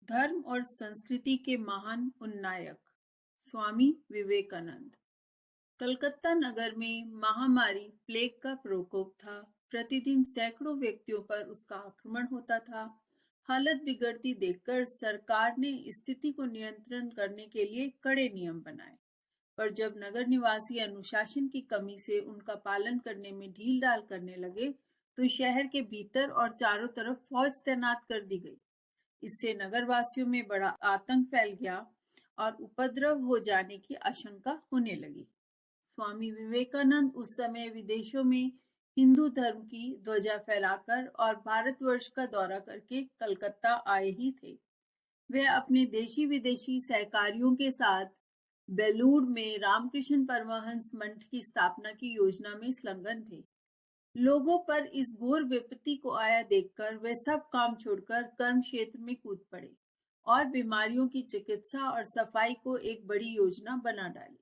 धर्म और संस्कृति के महान उन्नायक स्वामी विवेकानंद। कलकत्ता नगर में महामारी प्लेग का प्रकोप था। प्रतिदिन सैकड़ों व्यक्तियों पर उसका आक्रमण होता था। हालत बिगड़ती देखकर सरकार ने स्थिति को नियंत्रण करने के लिए कड़े नियम बनाए, पर जब नगर निवासी अनुशासन की कमी से उनका पालन करने में ढील डाल करने लगे, तो शहर के भीतर और चारों तरफ फौज तैनात कर दी गई। इससे नगरवासियों में बड़ा आतंक फैल गया और उपद्रव हो जाने की आशंका होने लगी। स्वामी विवेकानंद उस समय विदेशों में हिंदू धर्म की ध्वजा फैलाकर और भारतवर्ष का दौरा करके कलकत्ता आए ही थे। वे अपने देशी विदेशी सहकारियों के साथ बेलूर में रामकृष्ण परमहंस मठ की स्थापना की योजना में संलग्न थे। लोगों पर इस घोर विपत्ति को आया देखकर वे सब काम छोड़कर कर्म क्षेत्र में कूद पड़े और बीमारियों की चिकित्सा और सफाई को एक बड़ी योजना बना डाली।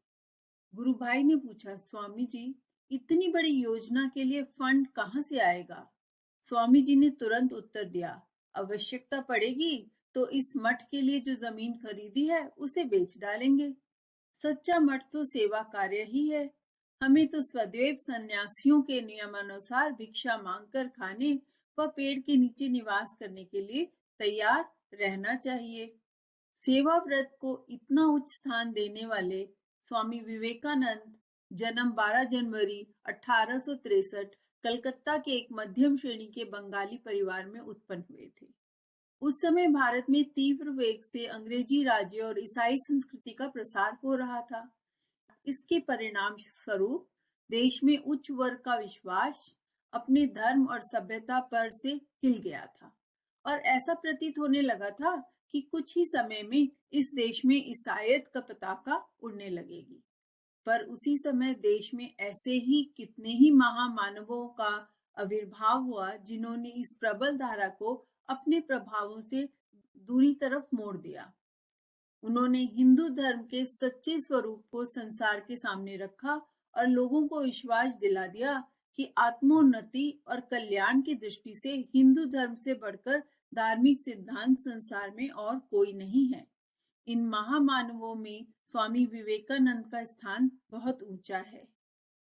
गुरु भाई ने पूछा, स्वामी जी, इतनी बड़ी योजना के लिए फंड कहाँ से आएगा? स्वामी जी ने तुरंत उत्तर दिया, आवश्यकता पड़ेगी तो इस मठ के लिए जो जमीन खरीदी है उसे बेच डालेंगे। सच्चा मठ तो सेवा कार्य ही है। हमें तो स्वदेव सन्यासियों के नियमानुसार भिक्षा मांगकर खाने व पेड़ के नीचे निवास करने के लिए तैयार रहना चाहिए। सेवा व्रत को इतना उच्च स्थान देने वाले स्वामी विवेकानंद जन्म 12 जनवरी 1863 कलकत्ता के एक मध्यम श्रेणी के बंगाली परिवार में उत्पन्न हुए थे। उस समय भारत में तीव्र वेग से अंग्रेजी राज्य और ईसाई संस्कृति का प्रसार हो रहा था। इसके परिणाम स्वरूप देश में उच्च वर्ग का विश्वास अपने धर्म और सभ्यता पर से हिल गया था और ऐसा प्रतीत होने लगा था कि कुछ ही समय में इस देश में ईसाईयत का पताका उड़ने लगेगी। पर उसी समय देश में ऐसे ही कितने ही महामानवों का आविर्भाव हुआ जिन्होंने इस प्रबल धारा को अपने प्रभावों से दूरी तरफ मोड़ दिया। उन्होंने हिंदू धर्म के सच्चे स्वरूप को संसार के सामने रखा और लोगों को विश्वास दिला दिया कि आत्मोन्नति और कल्याण की दृष्टि से हिंदू धर्म से बढ़कर धार्मिक सिद्धांत संसार में और कोई नहीं है। इन महामानवों में स्वामी विवेकानंद का स्थान बहुत ऊंचा है।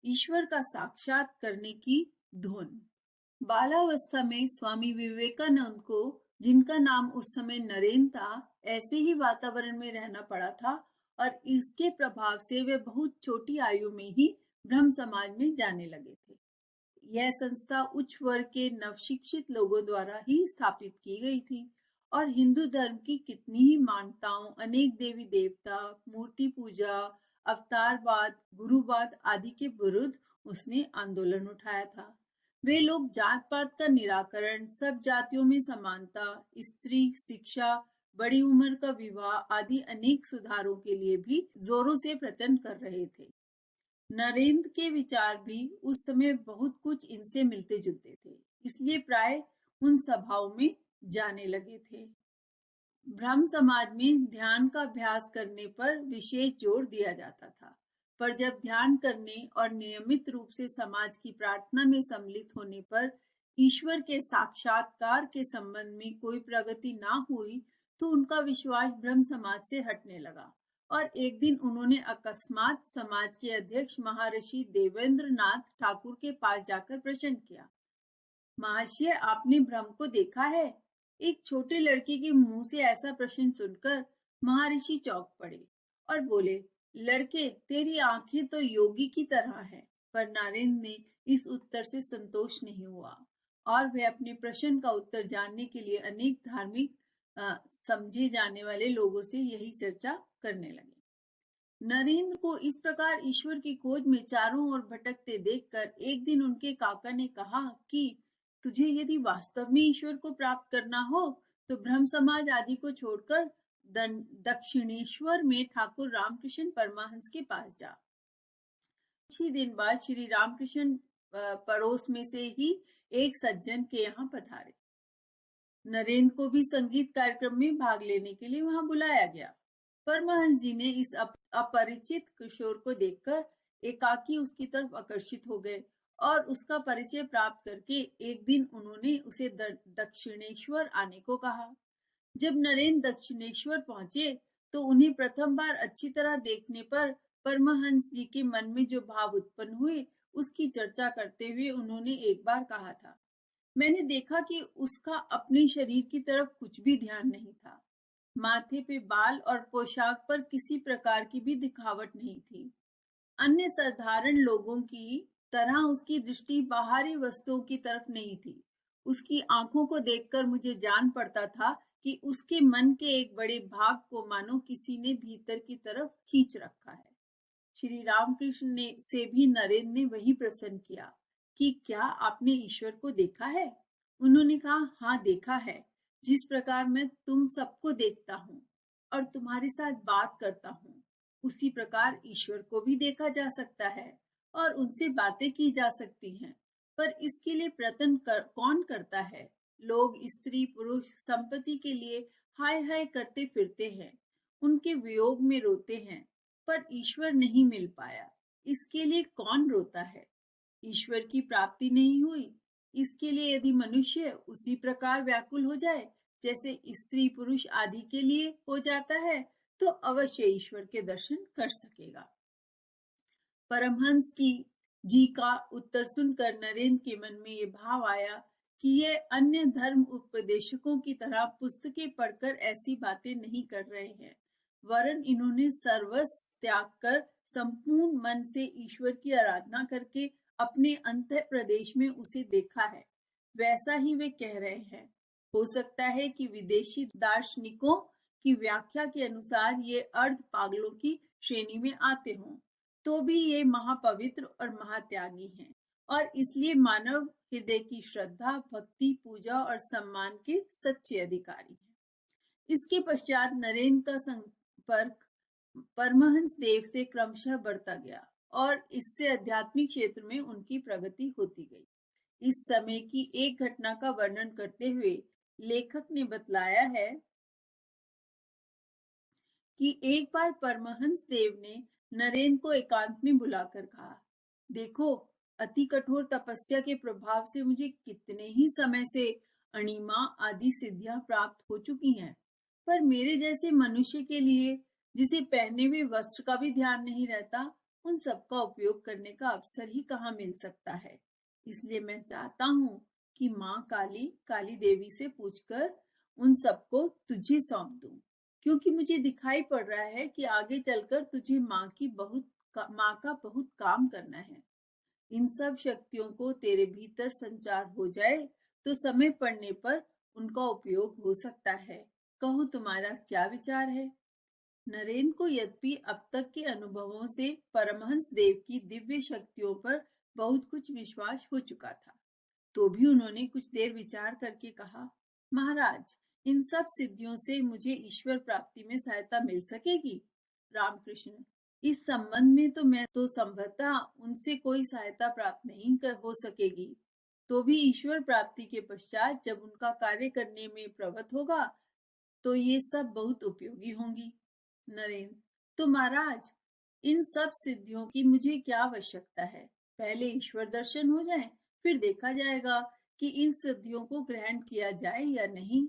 ईश्वर का साक्षात करने की धुन। बालावस्था में स्वामी विवेकानंद को, जिनका नाम उस समय नरेन था, ऐसे ही वातावरण में रहना पड़ा था और इसके प्रभाव से वे बहुत छोटी आयु में ही ब्रह्म समाज में जाने लगे थे। यह संस्था उच्च वर्ग के नवशिक्षित लोगों द्वारा ही स्थापित की गई थी और हिंदू धर्म की कितनी ही मान्यताओं, अनेक देवी देवता, मूर्ति पूजा, अवतारवाद, गुरुवाद आदि के विरुद्ध उसने आंदोलन उठाया था। वे लोग जात पात का निराकरण, सब जातियों में समानता, स्त्री शिक्षा, बड़ी उम्र का विवाह आदि अनेक सुधारों के लिए भी जोरों से प्रयत्न कर रहे थे। नरेंद्र के विचार भी उस समय बहुत कुछ इनसे मिलते जुलते थे, इसलिए प्राय उन सभाओं में जाने लगे थे। ब्रह्म समाज में ध्यान का अभ्यास करने पर विशेष जोर दिया जाता था, पर जब ध्यान करने और नियमित रूप से समाज की प्रार्थना में सम्मिलित होने पर ईश्वर के साक्षात्कार के संबंध में कोई प्रगति ना हुई, तो उनका विश्वास ब्रह्म समाज से हटने लगा और एक दिन उन्होंने अकस्मात समाज के अध्यक्ष महर्षि देवेंद्र नाथ ठाकुर के पास जाकर प्रश्न किया, महाशय, आपने ब्रह्म को देखा है? एक छोटे लड़के के मुंह से ऐसा प्रश्न सुनकर महर्षि चौंक पड़े और बोले, लड़के, तेरी आंखें तो योगी की तरह हैं। पर नरेंद्र ने इस उत्तर से संतोष नहीं हुआ और वह अपने प्रश्न का उत्तर जानने के लिए अनेक धार्मिक समझे जाने वाले लोगों से यही चर्चा करने लगे। नरेंद्र को इस प्रकार ईश्वर की खोज में चारों ओर भटकते देखकर एक दिन उनके काका ने कहा कि तुझे यदि वास्तव में ईश्वर को प्राप्त करना हो तो ब्रह्म समाज आदि को छोड़कर दक्षिणेश्वर में ठाकुर रामकृष्ण परमहंस के पास जा। कुछ ही दिन बाद श्री रामकृष्ण पड़ोस में से ही एक सज्जन के यहाँ पधारे। नरेंद्र को भी संगीत कार्यक्रम में भाग लेने के लिए वहां बुलाया गया। परमहंस जी ने इस अपरिचित किशोर को देखकर एकाकी उसकी तरफ आकर्षित हो गए और उसका परिचय प्राप्त करके एक दिन उन्होंने उसे दक्षिणेश्वर आने को कहा। जब नरेंद्र दक्षिणेश्वर पहुंचे तो उन्हें प्रथम बार अच्छी तरह देखने पर परमहंस जी के मन में जो भाव उत्पन्न हुए उसकी चर्चा करते हुए उन्होंने एक बार कहा था, मैंने देखा कि उसका अपने शरीर की तरफ कुछ भी ध्यान नहीं था। माथे पे बाल और पोशाक पर किसी प्रकार की भी दिखावट नहीं थी। अन्य साधारण लोगों की तरह उसकी दृष्टि बाहरी वस्तुओं की तरफ नहीं थी। उसकी आंखों को देखकर मुझे जान पड़ता था कि उसके मन के एक बड़े भाग को मानो किसी ने भीतर की तरफ खींच रखा है। श्री रामकृष्ण ने से भी नरेंद्र ने वही प्रश्न किया कि क्या आपने ईश्वर को देखा है? उन्होंने कहा, हाँ देखा है, जिस प्रकार मैं तुम सबको देखता हूँ और तुम्हारे साथ बात करता हूँ, उसी प्रकार ईश्वर को भी देखा जा सकता है और उनसे बातें की जा सकती हैं। पर इसके लिए कौन करता है? लोग स्त्री पुरुष संपत्ति के लिए हाय हाय करते फिरते हैं, उनके वियोग में रोते हैं, पर ईश्वर नहीं मिल पाया, इसके लिए कौन रोता है? ईश्वर की प्राप्ति नहीं हुई, इसके लिए यदि मनुष्य उसी प्रकार व्याकुल हो जाए जैसे स्त्री पुरुष आदि के लिए हो जाता है, तो अवश्य ईश्वर के दर्शन कर सकेगा। परमहंस की जी का उत्तर सुनकर नरेंद्र के मन में ये भाव आया कि ये अन्य धर्म उपदेशकों की तरह पुस्तकें पढ़कर ऐसी बातें नहीं कर रहे हैं, वरन इन्होंने सर्वस्व त्याग कर संपूर्ण मन से ईश्वर की आराधना करके अपने अंतः प्रदेश में उसे देखा है, वैसा ही वे कह रहे हैं। हो सकता है कि विदेशी दार्शनिकों की व्याख्या के अनुसार ये अर्ध पागलों की श्रेणी में आते हों, तो भी ये महापवित्र और महात्यागी हैं और इसलिए मानव हृदय की श्रद्धा, भक्ति, पूजा और सम्मान के सच्चे अधिकारी हैं। इसके पश्चात नरेंद्र का संपर्क परमहंस देव से क्रमशः बढ़ता गया और इससे आध्यात्मिक क्षेत्र में उनकी प्रगति होती गई। इस समय की एक घटना का वर्णन करते हुए लेखक ने बतलाया है कि एक बार परमहंस देव ने नरेंद्र को एकांत में बुलाकर कहा, देखो, अति कठोर तपस्या के प्रभाव से मुझे कितने ही समय से अणिमा आदि सिद्धियां प्राप्त हो चुकी हैं, पर मेरे जैसे मनुष्य के लिए जिसे पहने हुए वस्त्र का भी ध्यान नहीं रहता, उन सबका उपयोग करने का अवसर ही कहाँ मिल सकता है। इसलिए मैं चाहता हूँ कि माँ काली देवी से पूछकर उन सबको तुझे सौंप दूं, क्योंकि मुझे दिखाई पड़ रहा है कि आगे चलकर तुझे माँ का बहुत काम करना है। इन सब शक्तियों को तेरे भीतर संचार हो जाए तो समय पड़ने पर उनका उपयोग हो सकता है। कहो, तुम्हारा क्या विचार है? नरेंद्र को यद्यपि अब तक के अनुभवों से परमहंस देव की दिव्य शक्तियों पर बहुत कुछ विश्वास हो चुका था, तो भी उन्होंने कुछ देर विचार करके कहा, महाराज, इन सब सिद्धियों से मुझे ईश्वर प्राप्ति में सहायता मिल सकेगी? रामकृष्ण, इस संबंध में तो मैं तो संभवतः उनसे कोई सहायता प्राप्त नहीं हो सकेगी, तो भी ईश्वर प्राप्ति के पश्चात जब उनका कार्य करने में प्रवृत्त होगा तो ये सब बहुत उपयोगी होंगी। नरेंद्र, तो महाराज, इन सब सिद्धियों की मुझे क्या आवश्यकता है? पहले ईश्वर दर्शन हो जाए, फिर देखा जाएगा कि इन सिद्धियों को ग्रहण किया जाए या नहीं।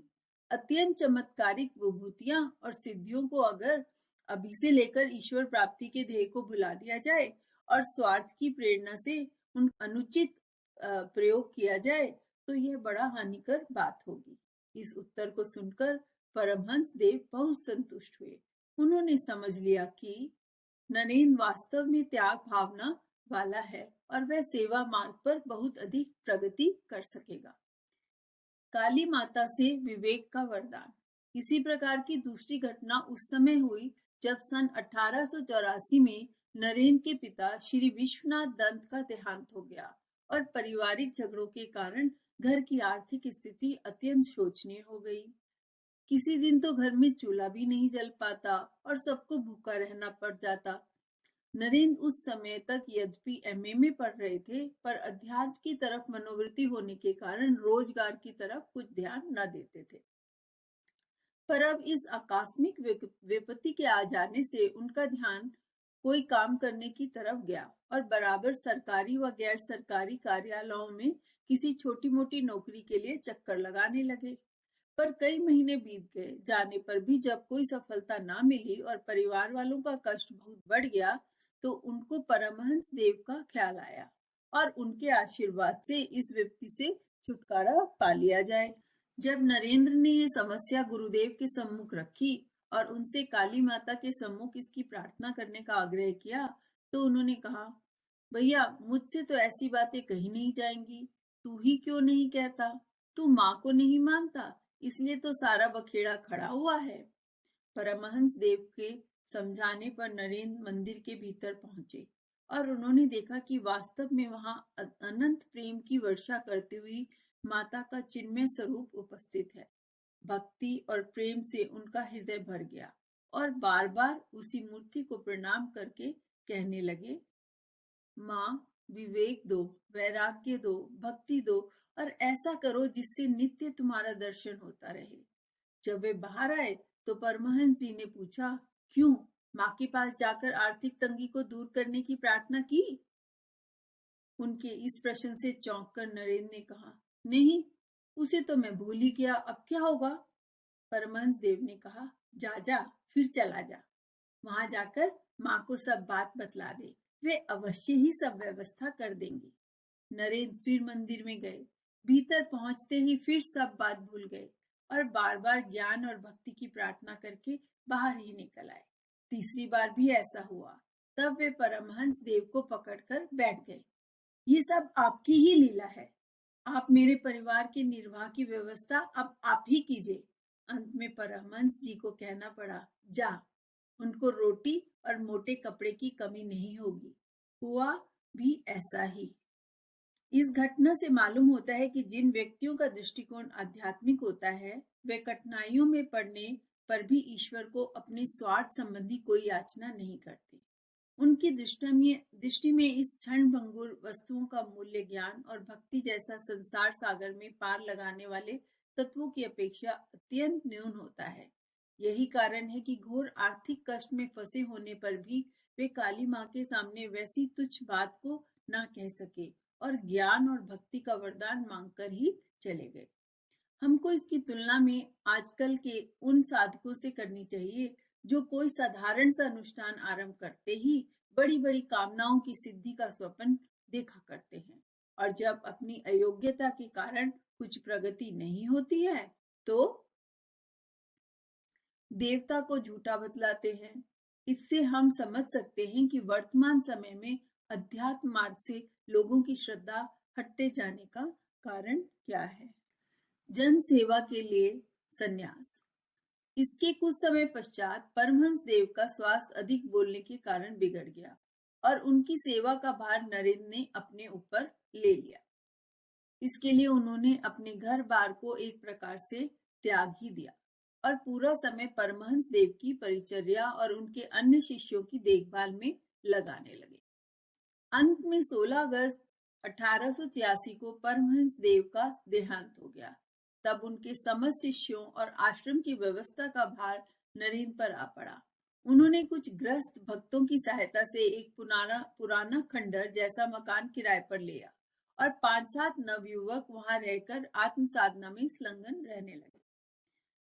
अत्यंत चमत्कारिक विभूतियां और सिद्धियों को अगर अभी से लेकर ईश्वर प्राप्ति के ध्येय को भुला दिया जाए और स्वार्थ की प्रेरणा से उन अनुचित प्रयोग किया जाए, तो यह बड़ा हानिकर बात होगी। इस उत्तर को सुनकर परमहंस देव बहुत संतुष्ट हुए। उन्होंने समझ लिया कि नरेंद्र वास्तव में त्याग भावना वाला है और वह सेवा मार्ग पर बहुत अधिक प्रगति कर सकेगा। काली माता से विवेक का वरदान। इसी प्रकार की दूसरी घटना उस समय हुई जब सन 1884 में नरेंद्र के पिता श्री विश्वनाथ दत्त का देहांत हो गया और पारिवारिक झगड़ों के कारण घर की आर्थिक स्थिति अत्यंत शोचनीय हो गई। किसी दिन तो घर में चूल्हा भी नहीं जल पाता और सबको भूखा रहना पड़ जाता। नरेंद्र उस समय तक यद्यपि एमए में पढ़ रहे थे, पर अध्यात्म की तरफ मनोवृत्ति होने के कारण रोजगार की तरफ कुछ ध्यान न देते थे। पर अब इस आकस्मिक विपत्ति के आ जाने से उनका ध्यान कोई काम करने की तरफ गया और बराबर सरकारी व गैर सरकारी कार्यालयों में किसी छोटी मोटी नौकरी के लिए चक्कर लगाने लगे। पर कई महीने बीत गए जाने पर भी जब कोई सफलता ना मिली और परिवार वालों का कष्ट बहुत बढ़ गया, तो उनको परमहंस देव का ख्याल आया और उनके आशीर्वाद से इस विपत्ति से छुटकारा पा लिया जाए। जब नरेंद्र ने ये समस्या गुरुदेव के सम्मुख रखी और उनसे काली माता के सम्मुख इसकी प्रार्थना करने का आग्रह किया, तो उन्होंने कहा, भैया मुझसे तो ऐसी बातें कही नहीं जाएंगी, तू ही क्यों नहीं कहता? तू माँ को नहीं मानता, इसलिए तो सारा बखेड़ा खड़ा हुआ है। परमहंस देव के समझाने पर नरेंद्र मंदिर के भीतर पहुंचे और उन्होंने देखा कि वास्तव में वहां अनंत प्रेम की वर्षा करती हुई माता का चिन्मय स्वरूप उपस्थित है। भक्ति और प्रेम से उनका हृदय भर गया और बार बार उसी मूर्ति को प्रणाम करके कहने लगे, माँ विवेक दो, वैराग्य दो, भक्ति दो और ऐसा करो जिससे नित्य तुम्हारा दर्शन होता रहे। जब वे बाहर आए तो परमहंस जी ने पूछा, क्यों, माँ के पास जाकर आर्थिक तंगी को दूर करने की प्रार्थना की? उनके इस प्रश्न से चौंक कर नरेंद्र ने कहा, नहीं, उसे तो मैं भूल ही गया, अब क्या होगा? परमहंस देव ने कहा, जा जा, फिर चला जा, वहां जाकर माँ को सब बात बतला दे, वे अवश्य ही सब व्यवस्था कर देंगे। नरेंद्र फिर मंदिर में गए। भीतर पहुंचते ही फिर सब बात भूल गए और बार बार ज्ञान और भक्ति की प्रार्थना करके बाहर ही निकल आए। तीसरी बार भी ऐसा हुआ। तब वे परमहंस देव को पकड़कर बैठ गए। ये सब आपकी ही लीला है, आप मेरे परिवार के निर्वाह की व्यवस्था अब आप ही कीजिए। अंत में परमहंस जी को कहना पड़ा, जा, उनको रोटी और मोटे कपड़े की कमी नहीं होगी। हुआ भी ऐसा ही। इस घटना से मालूम होता है कि जिन व्यक्तियों का दृष्टिकोण आध्यात्मिक होता है, वे कठिनाइयों में पड़ने पर भी ईश्वर को अपने स्वार्थ संबंधी कोई याचना नहीं करते। उनकी दृष्टि में इस क्षण भंगुर वस्तुओं का मूल्य ज्ञान और भक्ति जैसा संसार सागर में पार लगाने वाले तत्वों की अपेक्षा अत्यंत न्यून होता है। यही कारण है कि घोर आर्थिक कष्ट में फंसे होने पर भी वे काली माँ के सामने वैसी तुच्छ बात को ना कह सके और ज्ञान और भक्ति का वरदान मांगकर ही चले गए। हमको इसकी तुलना में आजकल के उन साधकों से करनी चाहिए जो कोई साधारण सा अनुष्ठान आरंभ करते ही बड़ी बड़ी कामनाओं की सिद्धि का स्वप्न देखा करते हैं और जब अपनी अयोग्यता के कारण कुछ प्रगति नहीं होती है तो देवता को झूठा बतलाते हैं। इससे हम समझ सकते हैं कि वर्तमान समय में अध्यात्म मार्ग से लोगों की श्रद्धा हटते जाने का कारण क्या है। जन सेवा के लिए संन्यास। इसके कुछ समय पश्चात परमहंस देव का स्वास्थ्य अधिक बोलने के कारण बिगड़ गया और उनकी सेवा का भार नरेंद्र ने अपने ऊपर ले लिया। इसके लिए उन्होंने अपने घर बार को एक प्रकार से त्याग ही दिया और पूरा समय परमहंस देव की परिचर्या और उनके अन्य शिष्यों की देखभाल में लगाने लगे। अंत में 16 अगस्त 1886 को परमहंस देव का देहांत हो गया। तब उनके समस्त शिष्यों और आश्रम की व्यवस्था का भार नरेंद्र पर आ पड़ा। उन्होंने कुछ ग्रस्त भक्तों की सहायता से एक पुराना खंडर जैसा मकान किराए पर लिया और 5-7 नवयुवक वहां रहकर आत्म साधना में संलग्न रहने लगे।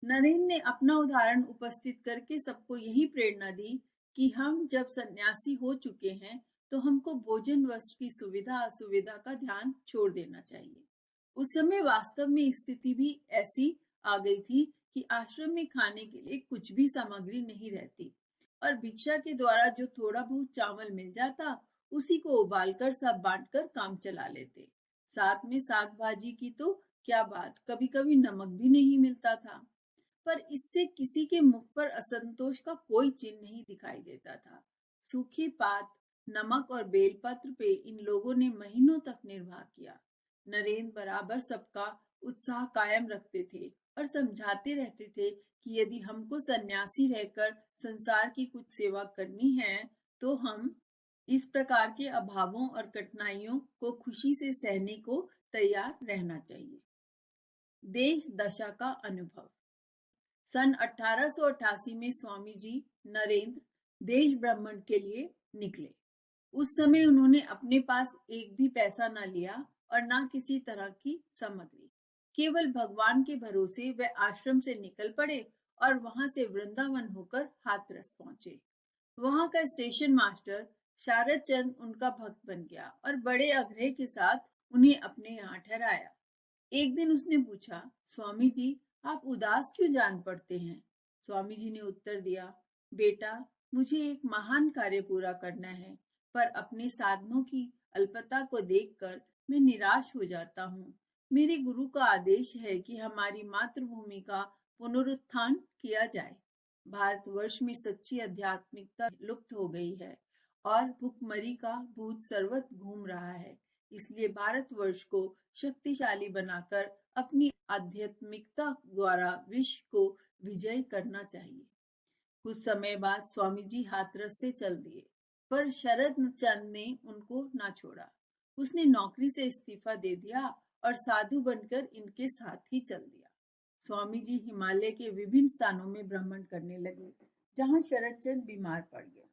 नरेंद्र ने अपना उदाहरण उपस्थित करके सबको यही प्रेरणा दी कि हम जब सन्यासी हो चुके हैं तो हमको भोजन वस्त्र की सुविधा असुविधा का ध्यान छोड़ देना चाहिए। उस समय वास्तव में स्थिति भी ऐसी आ गई थी कि आश्रम में खाने के लिए कुछ भी सामग्री नहीं रहती और भिक्षा के द्वारा जो थोड़ा बहुत चावल मिल जाता उसी को उबालकर सब बांटकर काम चला लेते। साथ में साग भाजी की तो क्या बात, कभी कभी नमक भी नहीं मिलता था। पर इससे किसी के मुख पर असंतोष का कोई चिन्ह नहीं दिखाई देता था। सूखी पात, नमक और बेलपत्र पे इन लोगों ने महीनों तक निर्वाह किया। नरेंद्र बराबर सबका उत्साह कायम रखते थे और समझाते रहते थे कि यदि हमको सन्यासी रहकर संसार की कुछ सेवा करनी है तो हम इस प्रकार के अभावों और कठिनाइयों को खुशी से सहने को तैयार रहना चाहिए। देश दशा का अनुभव। सन 1888 में स्वामी जी नरेंद्र देश भ्रमण के लिए निकले। उस समय उन्होंने अपने पास एक भी पैसा न लिया और ना किसी तरह की सामग्री। केवल भगवान के भरोसे वे आश्रम से निकल पड़े और वहां से वृंदावन होकर हाथरस पहुंचे। वहां का स्टेशन मास्टर शारद चंद उनका भक्त बन गया और बड़े आग्रह के साथ उन्हें अपने यहाँ ठहराया। एक दिन उसने पूछा, स्वामी जी, आप उदास क्यों जान पड़ते हैं? स्वामी जी ने उत्तर दिया, बेटा, मुझे एक महान कार्य पूरा करना है, पर अपने साधनों की अल्पता को देखकर मैं निराश हो जाता हूँ। मेरे गुरु का आदेश है कि हमारी मातृभूमि का पुनरुत्थान किया जाए। भारतवर्ष में सच्ची आध्यात्मिकता लुप्त हो गई है और भुखमरी का भूत सर्वत्र घूम रहा है। इसलिए भारतवर्ष को शक्तिशाली बनाकर अपनी आध्यात्मिकता द्वारा विश्व को विजय करना चाहिए। कुछ समय बाद स्वामी जी हाथरस से चल दिए, पर शरद चंद ने उनको ना छोड़ा। उसने नौकरी से इस्तीफा दे दिया और साधु बनकर इनके साथ ही चल दिया। स्वामी जी हिमालय के विभिन्न स्थानों में भ्रमण करने लगे, जहां शरद चंद बीमार पड़ गया।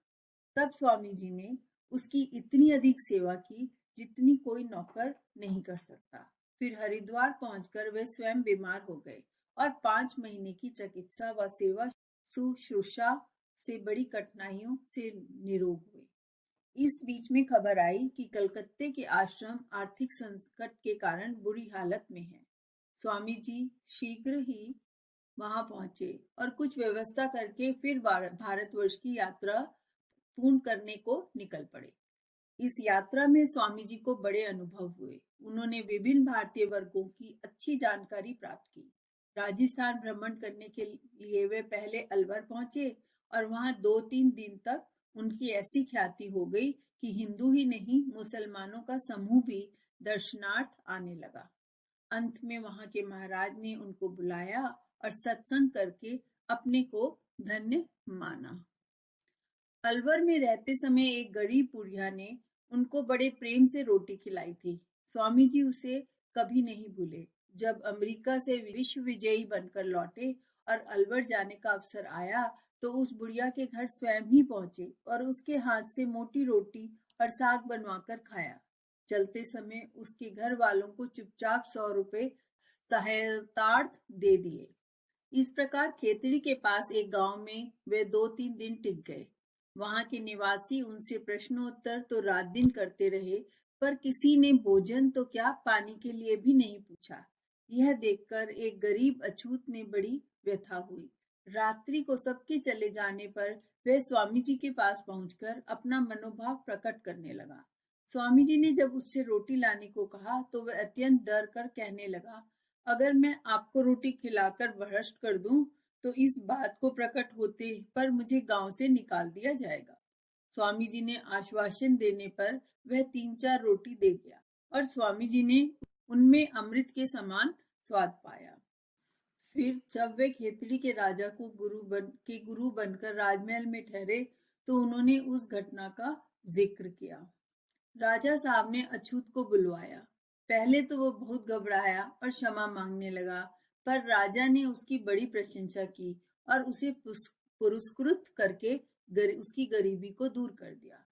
तब स्वामी जी ने उसकी इतनी अधिक सेवा की जितनी कोई नौकर नहीं कर सकता। फिर हरिद्वार पहुंचकर वे स्वयं बीमार हो गए और 5 महीने की चिकित्सा व सेवा शुश्रूषा से बड़ी कठिनाइयों से निरोग हुए। इस बीच में खबर आई कि कलकत्ते के आश्रम आर्थिक संकट के कारण बुरी हालत में है। स्वामी जी शीघ्र ही वहां पहुंचे और कुछ व्यवस्था करके फिर भारतवर्ष की यात्रा पूर्ण करने को निकल पड़े। इस यात्रा में स्वामी जी को बड़े अनुभव हुए। उन्होंने विभिन्न भारतीय वर्गों की अच्छी जानकारी प्राप्त की। राजस्थान भ्रमण करने के लिए वे पहले अलवर पहुंचे और वहां 2-3 दिन तक उनकी ऐसी ख्याति हो गई कि हिंदू ही नहीं, मुसलमानों का समूह भी दर्शनार्थ आने लगा। अंत में वहां के महाराज ने उनको बुलाया और सत्संग करके अपने को धन्य माना। अलवर में रहते समय एक गरीब बुढ़िया ने उनको बड़े प्रेम से रोटी खिलाई थी। स्वामी जी उसे कभी नहीं भूले। जब अमेरिका से विश्व विजयी बनकर लौटे और अलवर जाने का अवसर आया तो उस बुढ़िया के घर स्वयं ही पहुंचे और उसके हाथ से मोटी रोटी और साग बनवाकर खाया। चलते समय उसके घर वालों को चुपचाप 100 रुपए सहायतार्थ दे दिए। इस प्रकार खेतड़ी के पास एक गांव में वे 2-3 दिन टिक गए। वहां के निवासी उनसे प्रश्नोत्तर तो रात दिन करते रहे, पर किसी ने भोजन तो क्या पानी के लिए भी नहीं पूछा। यह देखकर एक गरीब अछूत ने बड़ी व्यथा हुई। रात्रि को सबके चले जाने पर वह स्वामी जी के पास पहुंचकर अपना मनोभाव प्रकट करने लगा। स्वामी जी ने जब उससे रोटी लाने को कहा तो वह अत्यंत डर कर कहने लगा, अगर मैं आपको रोटी खिलाकर भ्रष्ट कर दूं तो इस बात को प्रकट होते पर मुझे गांव से निकाल दिया जाएगा। स्वामी जी ने आश्वासन देने पर वह 3-4 रोटी दे गया और स्वामी जी ने उनमें अमृत के समान स्वाद पाया। फिर जब वे खेतड़ी के राजा को गुरु बनकर राजमहल में ठहरे तो उन्होंने उस घटना का जिक्र किया। राजा साहब ने अछूत को बुलवाया। पहले तो वो बहुत घबराया और क्षमा मांगने लगा, पर राजा ने उसकी बड़ी प्रशंसा की और उसे पुरस्कृत करके उसकी गरीबी को दूर कर दिया।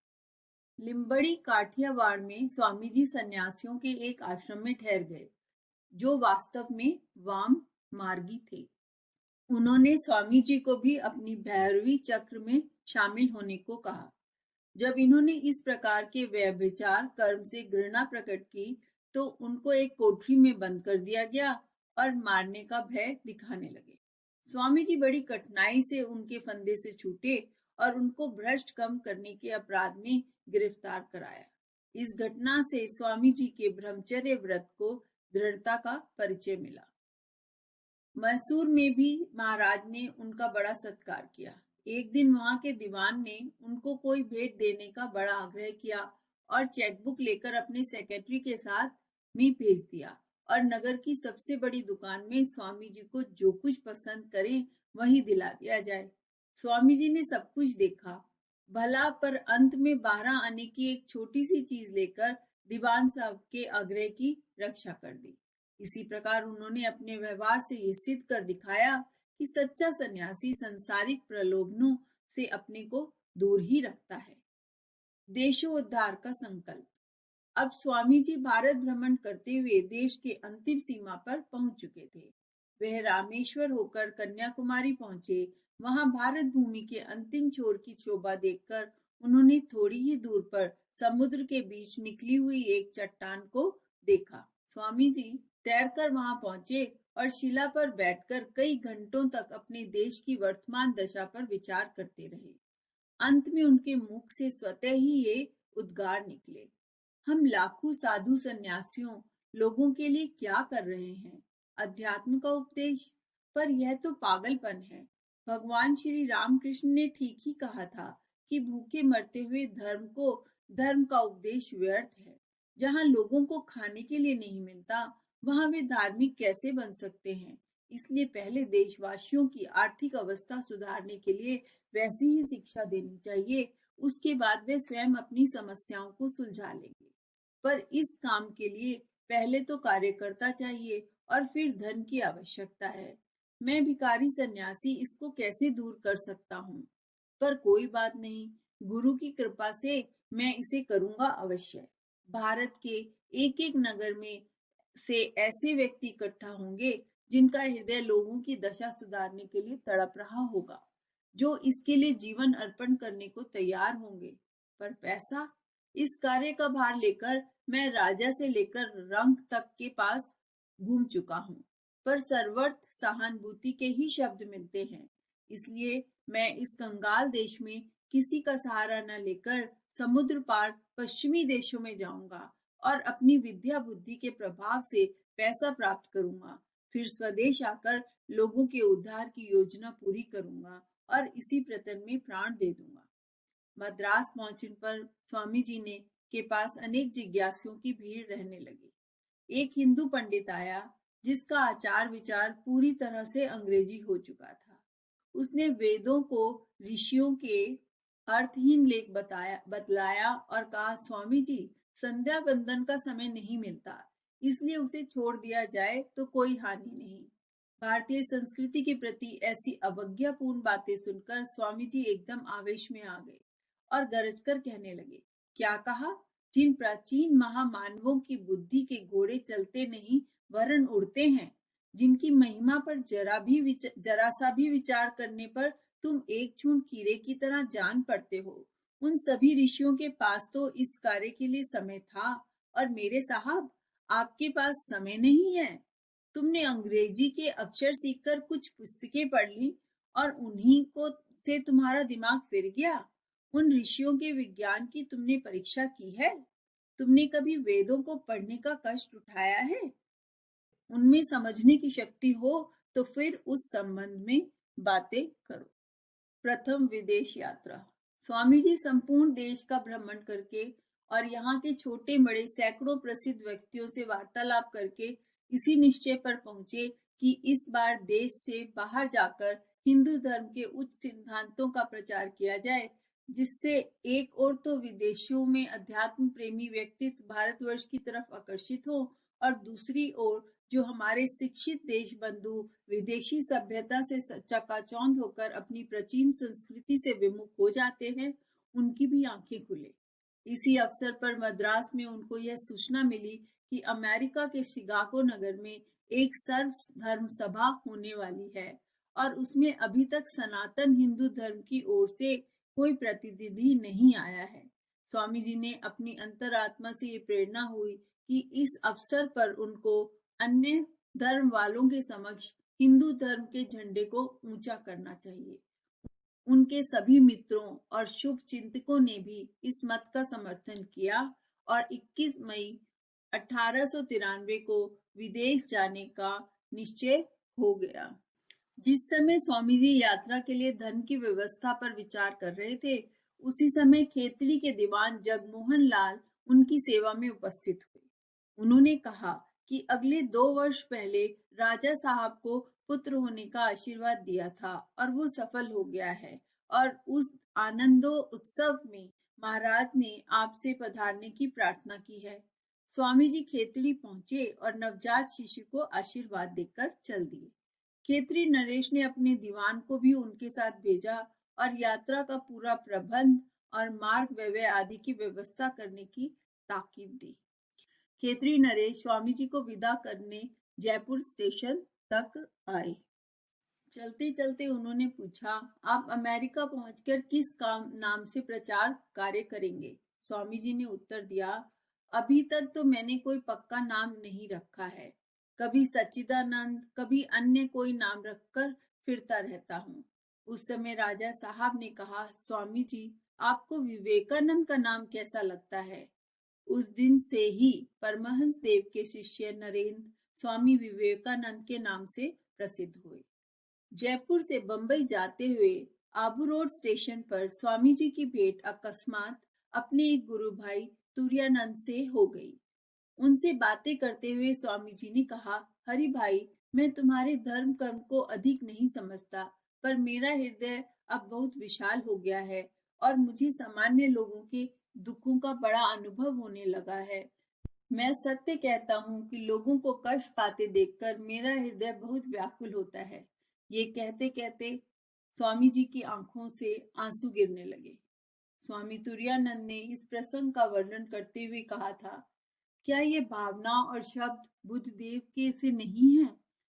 लिम्बड़ी काठियावाड़ में स्वामी जी सन्यासियों के एक आश्रम में ठहर गए, जो वास्तव में वाम मार्गी थे। उन्होंने स्वामी जी को भी अपनी भैरवी चक्र में शामिल होने को कहा। जब इन्होंने इस प्रकार के व्यभिचार कर्म से घृणा प्रकट की तो उनको एक कोठरी में बंद कर दिया गया और मारने का भय दिखाने लगे। स्वामी जी बड़ी कठिनाई से उनके फंदे से छूटे और उनको भ्रष्ट कम करने के अपराध में गिरफ्तार कराया। इस घटना से स्वामी जी के ब्रह्मचर्य व्रत को दृढ़ता का परिचय मिला। मैसूर में भी महाराज ने उनका बड़ा सत्कार किया। एक दिन वहां के दीवान ने उनको कोई भेंट देने का बड़ा आग्रह किया और चेकबुक लेकर अपने सेक्रेटरी के साथ में भेज दिया और नगर की सबसे बड़ी दुकान में स्वामी जी को जो कुछ पसंद करें वही दिला दिया जाए। स्वामी जी ने सब कुछ देखा भला, पर अंत में 12 आने की एक छोटी सी चीज लेकर दीवान साहब के आग्रह की रक्षा कर दी। इसी प्रकार उन्होंने अपने व्यवहार से ये सिद्ध कर दिखाया कि सच्चा सन्यासी संसारिक प्रलोभनों से अपने को दूर ही रखता है। देशोद्धार का संकल्प। अब स्वामी जी भारत भ्रमण करते हुए देश के अंतिम सीमा पर पहुंच चुके थे। वह रामेश्वर होकर कन्याकुमारी पहुंचे। वहां भारत भूमि के अंतिम छोर की शोभा देखकर उन्होंने थोड़ी ही दूर पर समुद्र के बीच निकली हुई एक चट्टान को देखा। स्वामी जी तैरकर वहां पहुंचे और शिला पर बैठकर कई घंटों तक अपने देश की वर्तमान दशा पर विचार करते रहे। अंत में उनके मुख से स्वतः ही ये उद्गार निकले, हम लाखों साधु सन्यासियों लोगों के लिए क्या कर रहे हैं? अध्यात्म का उपदेश? पर यह तो पागलपन है। भगवान श्री रामकृष्ण ने ठीक ही कहा था कि भूखे मरते हुए धर्म का उपदेश व्यर्थ है। जहाँ लोगों को खाने के लिए नहीं मिलता, वहां वे धार्मिक कैसे बन सकते हैं? इसलिए पहले देशवासियों की आर्थिक अवस्था सुधारने के लिए वैसी ही शिक्षा देनी चाहिए। उसके बाद वे स्वयं अपनी समस्याओं को सुलझा लेंगे। पर इस काम के लिए पहले तो कार्यकर्ता चाहिए और फिर धन की आवश्यकता है। मैं भिखारी सन्यासी इसको कैसे दूर कर सकता हूँ? पर कोई बात नहीं, गुरु की कृपा से मैं इसे करूंगा अवश्य। भारत के एक एक नगर में से ऐसे व्यक्ति इकट्ठा होंगे जिनका हृदय लोगों की दशा सुधारने के लिए तड़प रहा होगा, जो इसके लिए जीवन अर्पण करने को तैयार होंगे। पर पैसा? इस कार्य का भार लेकर मैं राजा से लेकर रंक तक के पास घूम चुका हूँ, पर सर्वत्र सहानुभूति के ही शब्द मिलते हैं। इसलिए मैं इस कंगाल देश में किसी का सहारा न लेकर समुद्र पार पश्चिमी देशों में जाऊंगा और अपनी विद्या बुद्धि के प्रभाव से पैसा प्राप्त करूंगा। फिर स्वदेश आकर लोगों के उद्धार की योजना पूरी करूंगा और इसी प्रयत्न में प्राण दे दूंगा। मद्रास पहुंचने पर स्वामी जी ने के पास अनेक जिज्ञासुओं की भीड़ रहने लगी। एक हिंदू पंडित आया जिसका आचार विचार पूरी तरह से अंग्रेजी हो चुका था। उसने वेदों को ऋषियों के अर्थहीन लेख बतलाया और कहा, स्वामी जी संध्या बंदन का समय नहीं मिलता, इसलिए उसे छोड़ दिया जाए तो कोई हानि नहीं। भारतीय संस्कृति के प्रति ऐसी अवज्ञापूर्ण बातें सुनकर स्वामी जी एकदम आवेश में आ गए और गरजकर कहने लगे, क्या कहा? जिन प्राचीन महामानवों की बुद्धि के घोड़े चलते नहीं वरन उड़ते हैं, जिनकी महिमा पर जरा सा भी विचार करने पर तुम एक छूंद कीड़े की तरह जान पड़ते हो, उन सभी ऋषियों के पास तो इस कार्य के लिए समय था, और मेरे साहब आपके पास समय नहीं है। तुमने अंग्रेजी के अक्षर सीखकर कुछ पुस्तकें पढ़ ली और उन्हीं को से तुम्हारा दिमाग फिर गया। उन ऋषियों के विज्ञान की तुमने परीक्षा की है? तुमने कभी वेदों को पढ़ने का कष्ट उठाया है? उनमें समझने की शक्ति हो तो फिर उस संबंध में बातें करो। प्रथम विदेश यात्रा। स्वामी जी संपूर्ण देश का भ्रमण करके और यहाँ के छोटे बड़े सैकड़ों प्रसिद्ध व्यक्तियों से वार्तालाप करके इसी निश्चय पर पहुंचे कि इस बार देश से बाहर जाकर हिंदू धर्म के उच्च सिद्धांतों का प्रचार किया जाए, जिससे एक ओर तो विदेशों में अध्यात्म प्रेमी व्यक्तित्व भारतवर्ष की तरफ आकर्षित हो और दूसरी ओर जो हमारे शिक्षित देश बंधु विदेशी सभ्यता से चकाचौंध होकर अपनी प्राचीन संस्कृति से विमुख हो जाते हैं, उनकी भी आंखें खुले। इसी अवसर पर मद्रास में उनको यह सूचना मिली कि अमेरिका के शिकागो नगर में एक सर्व धर्म सभा होने वाली है और उसमें अभी तक सनातन हिंदू धर्म की ओर से कोई प्रतिनिधि नहीं आया है। स्वामी जी ने अपनी अंतरात्मा से ये प्रेरणा हुई कि इस अवसर पर उनको अन्य धर्म वालों के समक्ष हिंदू धर्म के झंडे को ऊंचा करना चाहिए। उनके सभी मित्रों और शुभ चिंतकों ने भी इस मत का समर्थन किया और 21 मई 1893 को विदेश जाने का निश्चय हो गया। जिस समय स्वामी जी यात्रा के लिए धन की व्यवस्था पर विचार कर रहे थे, उसी समय खेतड़ी के दीवान जगमोहन लाल उनकी सेवा में उपस्थित हुए। उन्होंने कहा कि अगले 2 वर्ष पहले राजा साहब को पुत्र होने का आशीर्वाद दिया था और वो सफल हो गया है, और उस आनंदो उत्सव में महाराज ने आपसे पधारने की प्रार्थना की है। स्वामी जी खेतड़ी पहुंचे और नवजात शिशु को आशीर्वाद देकर चल दिए। खेतड़ी नरेश ने अपने दीवान को भी उनके साथ भेजा और यात्रा का पूरा प्रबंध और मार्ग व्यय आदि की व्यवस्था करने की ताकीद दी। खेतरी नरेश स्वामी जी को विदा करने जयपुर स्टेशन तक आए। चलते चलते उन्होंने पूछा, आप अमेरिका पहुंचकर किस काम नाम से प्रचार कार्य करेंगे? स्वामी जी ने उत्तर दिया, अभी तक तो मैंने कोई पक्का नाम नहीं रखा है। कभी सच्चिदानंद, कभी अन्य कोई नाम रखकर फिरता रहता हूँ। उस समय राजा साहब ने कहा, स्वामी जी, आपको विवेकानंद का नाम कैसा लगता है? उस दिन से ही परमहंस देव के शिष्य नरेंद्र स्वामी विवेकानंद के नाम से प्रसिद्ध हुए। जयपुर से बंबई जाते हुए आबू रोड स्टेशन पर स्वामी जी की भेंट अकस्मात अपने एक गुरु भाई तुरानंद से हो गई। उनसे बातें करते हुए स्वामी जी ने कहा, हरि भाई, मैं तुम्हारे धर्म कर्म को अधिक नहीं समझता, पर मेरा हृदय अब बहुत विशाल हो गया है और मुझे सामान्य लोगों के दुखों का बड़ा अनुभव होने लगा है। मैं सत्य कहता हूँ कि लोगों को कष्ट पाते देखकर मेरा हृदय बहुत व्याकुल होता है। ये कहते कहते स्वामी जी की आंखों से आंसू गिरने लगे। स्वामी तुरानंद ने इस प्रसंग का वर्णन करते हुए कहा था, क्या ये भावना और शब्द बुद्ध देव के से नहीं है?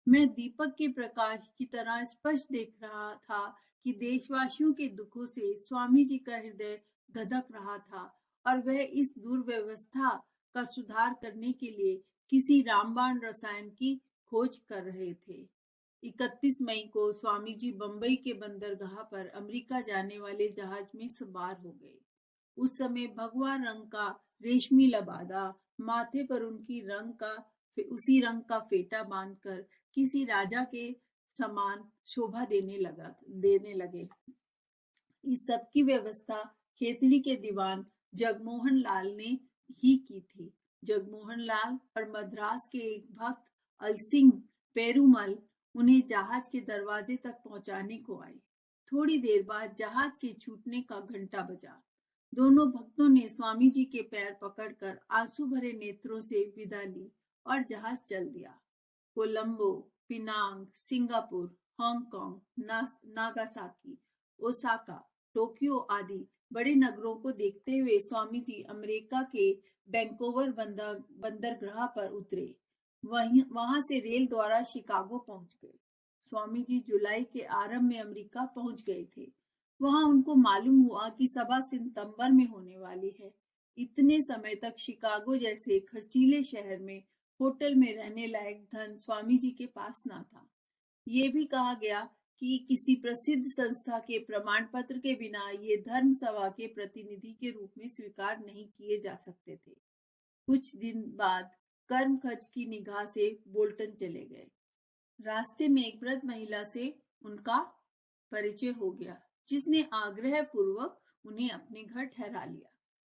मैं दीपक के प्रकाश की तरह स्पष्ट देख रहा था कि देशवासियों के दुखों से स्वामी जी का हृदय धधक रहा था और वह इस दुर्व्यवस्था का सुधार करने के लिए किसी रामबाण रसायन की खोज कर रहे थे। 31 मई को स्वामी जी बंबई के बंदरगाह पर अमेरिका जाने वाले जहाज में सवार हो गए। उस समय भगवा रंग का रेशमी लबादा, माथे पर उसी रंग का फेटा बांधकर किसी राजा के समान शोभा देने लगे। इस सब की व्यवस्था खेतड़ी के दीवान जगमोहन लाल ने ही की थी। जगमोहन लाल और मद्रास के एक भक्त अलसिंह पेरुमल उन्हें जहाज के दरवाजे तक पहुंचाने को आए। थोड़ी देर बाद जहाज के छूटने का घंटा बजा। दोनों भक्तों ने स्वामी जी के पैर पकड़कर आंसू भरे नेत्रों से विदा ली और जहाज चल दिया। Colombo, Penang, Singapore, Hong Kong, Nagasaki, Osaka, Tokyo आदि बड़े नगरों को देखते हुए स्वामी जी अमेरिका के वैंकूवर बंदरगाह पर उतरे। वहां से रेल द्वारा शिकागो पहुंच गए। स्वामी जी जुलाई के आरंभ में अमेरिका पहुंच गए थे। वहां उनको मालूम हुआ कि सभा सितंबर में होने वाली है। इतने समय तक शिकागो जैसे खर्चीले शहर में होटल में रहने लायक धन स्वामी जी के पास ना था। ये भी कहा गया कि किसी प्रसिद्ध संस्था के प्रमाण पत्र के बिना ये धर्म सभा के प्रतिनिधि के रूप में स्वीकार नहीं किए जा सकते थे। कुछ दिन बाद कर्म खच की निगाह से बोल्टन चले गए। रास्ते में एक वृद्ध महिला से उनका परिचय हो गया, जिसने आग्रह पूर्वक उन्हें अपने घर ठहरा लिया,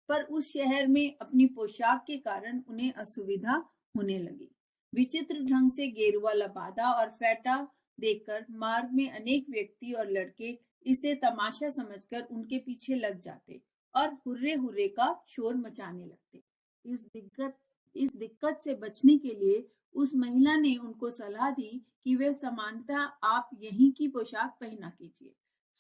पर उस शहर में अपनी पोशाक के कारण उन्हें असुविधा होने लगी। विचित्र ढंग से गेरुआ लबादा और फेटा देखकर मार्ग में अनेक व्यक्ति और लड़के इसे तमाशा समझकर उनके पीछे लग जाते और हुर्रे हुर्रे का शोर मचाने लगते। इस दिक्कत से बचने के लिए उस महिला ने उनको सलाह दी कि वे समानतः आप यहीं की पोशाक पहना कीजिए।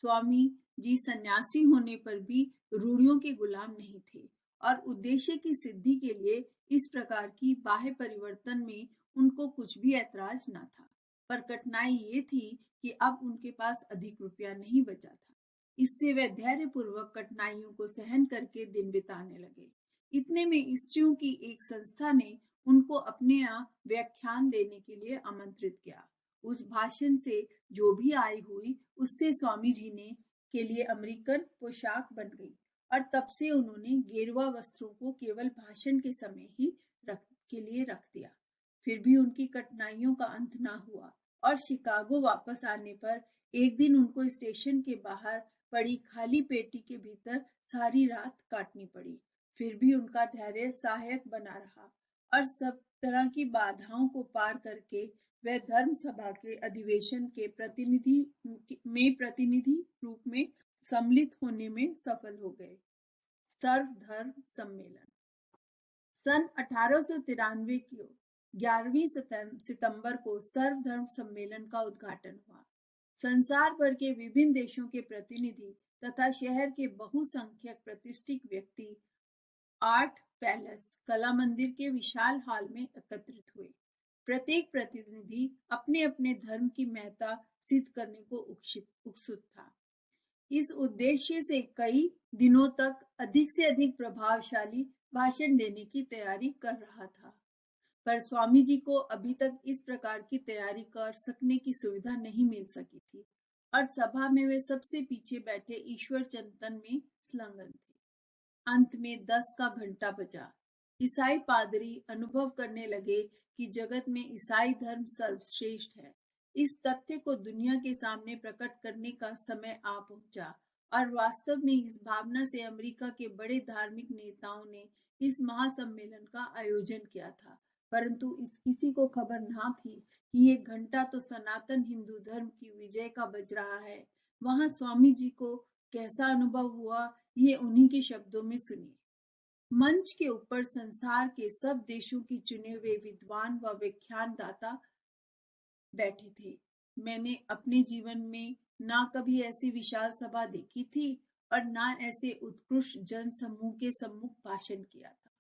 स्वामी जी सन्यासी होने पर भी रूढ़ियों के गुलाम नहीं थे और उद्देश्य की सिद्धि के लिए इस प्रकार की बाह्य परिवर्तन में उनको कुछ भी ऐतराज न था। पर कठिनाई ये थी कि अब उनके पास अधिक रुपया नहीं बचा था। इससे वे धैर्य पूर्वक कठिनाइयों को सहन करके दिन बिताने लगे। इतने में स्त्रियों की एक संस्था ने उनको अपने यहाँ व्याख्यान देने के लिए आमंत्रित किया। उस भाषण से जो भी आय हुई उससे स्वामी जी ने के लिए अमेरिकन पोशाक बन गई और तब से उन्होंने गेरुआ वस्त्रों को केवल भाषण के समय ही रख दिया। फिर भी उनकी कठिनाइयों का अंत ना हुआ और शिकागो वापस आने पर एक दिन उनको स्टेशन के बाहर पड़ी खाली पेटी के भीतर सारी रात काटनी पड़ी। फिर भी उनका धैर्य सहायक बना रहा और सब तरह की बाधाओं को पार करके वह धर्म सभा के अधिवेशन के प्रतिनिधि रूप में सम्मिलित होने में सफल हो गए। सर्वधर्म सम्मेलन सन 1893 की 11वीं सितंबर को सर्वधर्म सम्मेलन का उद्घाटन हुआ। संसार भर के विभिन्न देशों के प्रतिनिधि तथा शहर के बहुसंख्यक प्रतिष्ठित व्यक्ति आर्ट पैलेस कला मंदिर के विशाल हॉल में एकत्रित हुए। प्रत्येक प्रतिनिधि अपने अपने धर्म की महत्ता सिद्ध करने को उत्सुक था। इस उद्देश्य से कई दिनों तक अधिक से अधिक प्रभावशाली भाषण देने की तैयारी कर रहा था, पर स्वामी जी को अभी तक इस प्रकार की तैयारी कर सकने की सुविधा नहीं मिल सकी थी और सभा में वे सबसे पीछे बैठे ईश्वर चिंतन में संलग्न थे। अंत में 10 का घंटा बजा। ईसाई पादरी अनुभव करने लगे कि जगत में ईसाई धर्म सर्वश्रेष्ठ है। इस तथ्य को दुनिया के सामने प्रकट करने का समय आ पहुंचा और वास्तव में इस भावना से अमेरिका के बड़े धार्मिक नेताओं ने इस महासम्मेलन का आयोजन किया था, परंतु इस किसी को खबर ना थी कि ये घंटा तो सनातन हिंदू धर्म की विजय का बज रहा है। वहां स्वामी जी को कैसा अनुभव हुआ, ये उन्हीं के शब्दों में सुनिए। मंच के ऊपर संसार के सब देशों की चुने हुए विद्वान व व्याख्यान दाता बैठे थे। मैंने अपने जीवन में ना कभी ऐसी विशाल सभा देखी थी और ना ऐसे उत्कृष्ट जन समूह के सम्मुख भाषण किया था।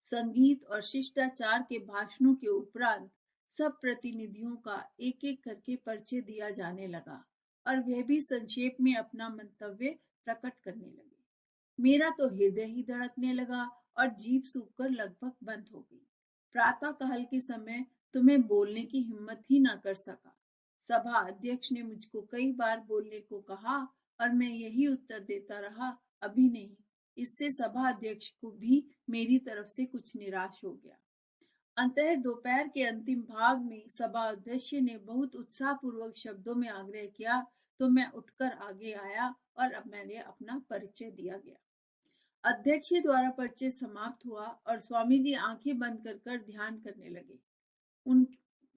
संगीत और शिष्टाचार के भाषणों के उपरांत सब प्रतिनिधियों का एक एक करके परिचय दिया जाने लगा और वह भी संक्षेप में अपना मंतव्य प्रकट करने लगे। मेरा तो हृदय ही धड़कने लगा और जीभ सूखकर लगभग बंद हो गई। प्रातः काल के समय तो मैं बोलने की हिम्मत ही ना कर सका। सभा अध्यक्ष ने मुझको कई बार बोलने को कहा और मैं यही उत्तर देता रहा, अभी नहीं। इससे सभा अध्यक्ष को भी मेरी तरफ से कुछ निराश हो गया। अंततः दोपहर के अंतिम भाग में सभा अध्यक्ष ने बहुत उत्साहपूर्वक शब्दों में आग्रह किया तो मैं उठकर आगे आया और अब मैंने अपना परिचय दिया गया। अध्यक्ष द्वारा परिचय समाप्त हुआ और स्वामी जी आंखें बंद कर ध्यान करने लगे।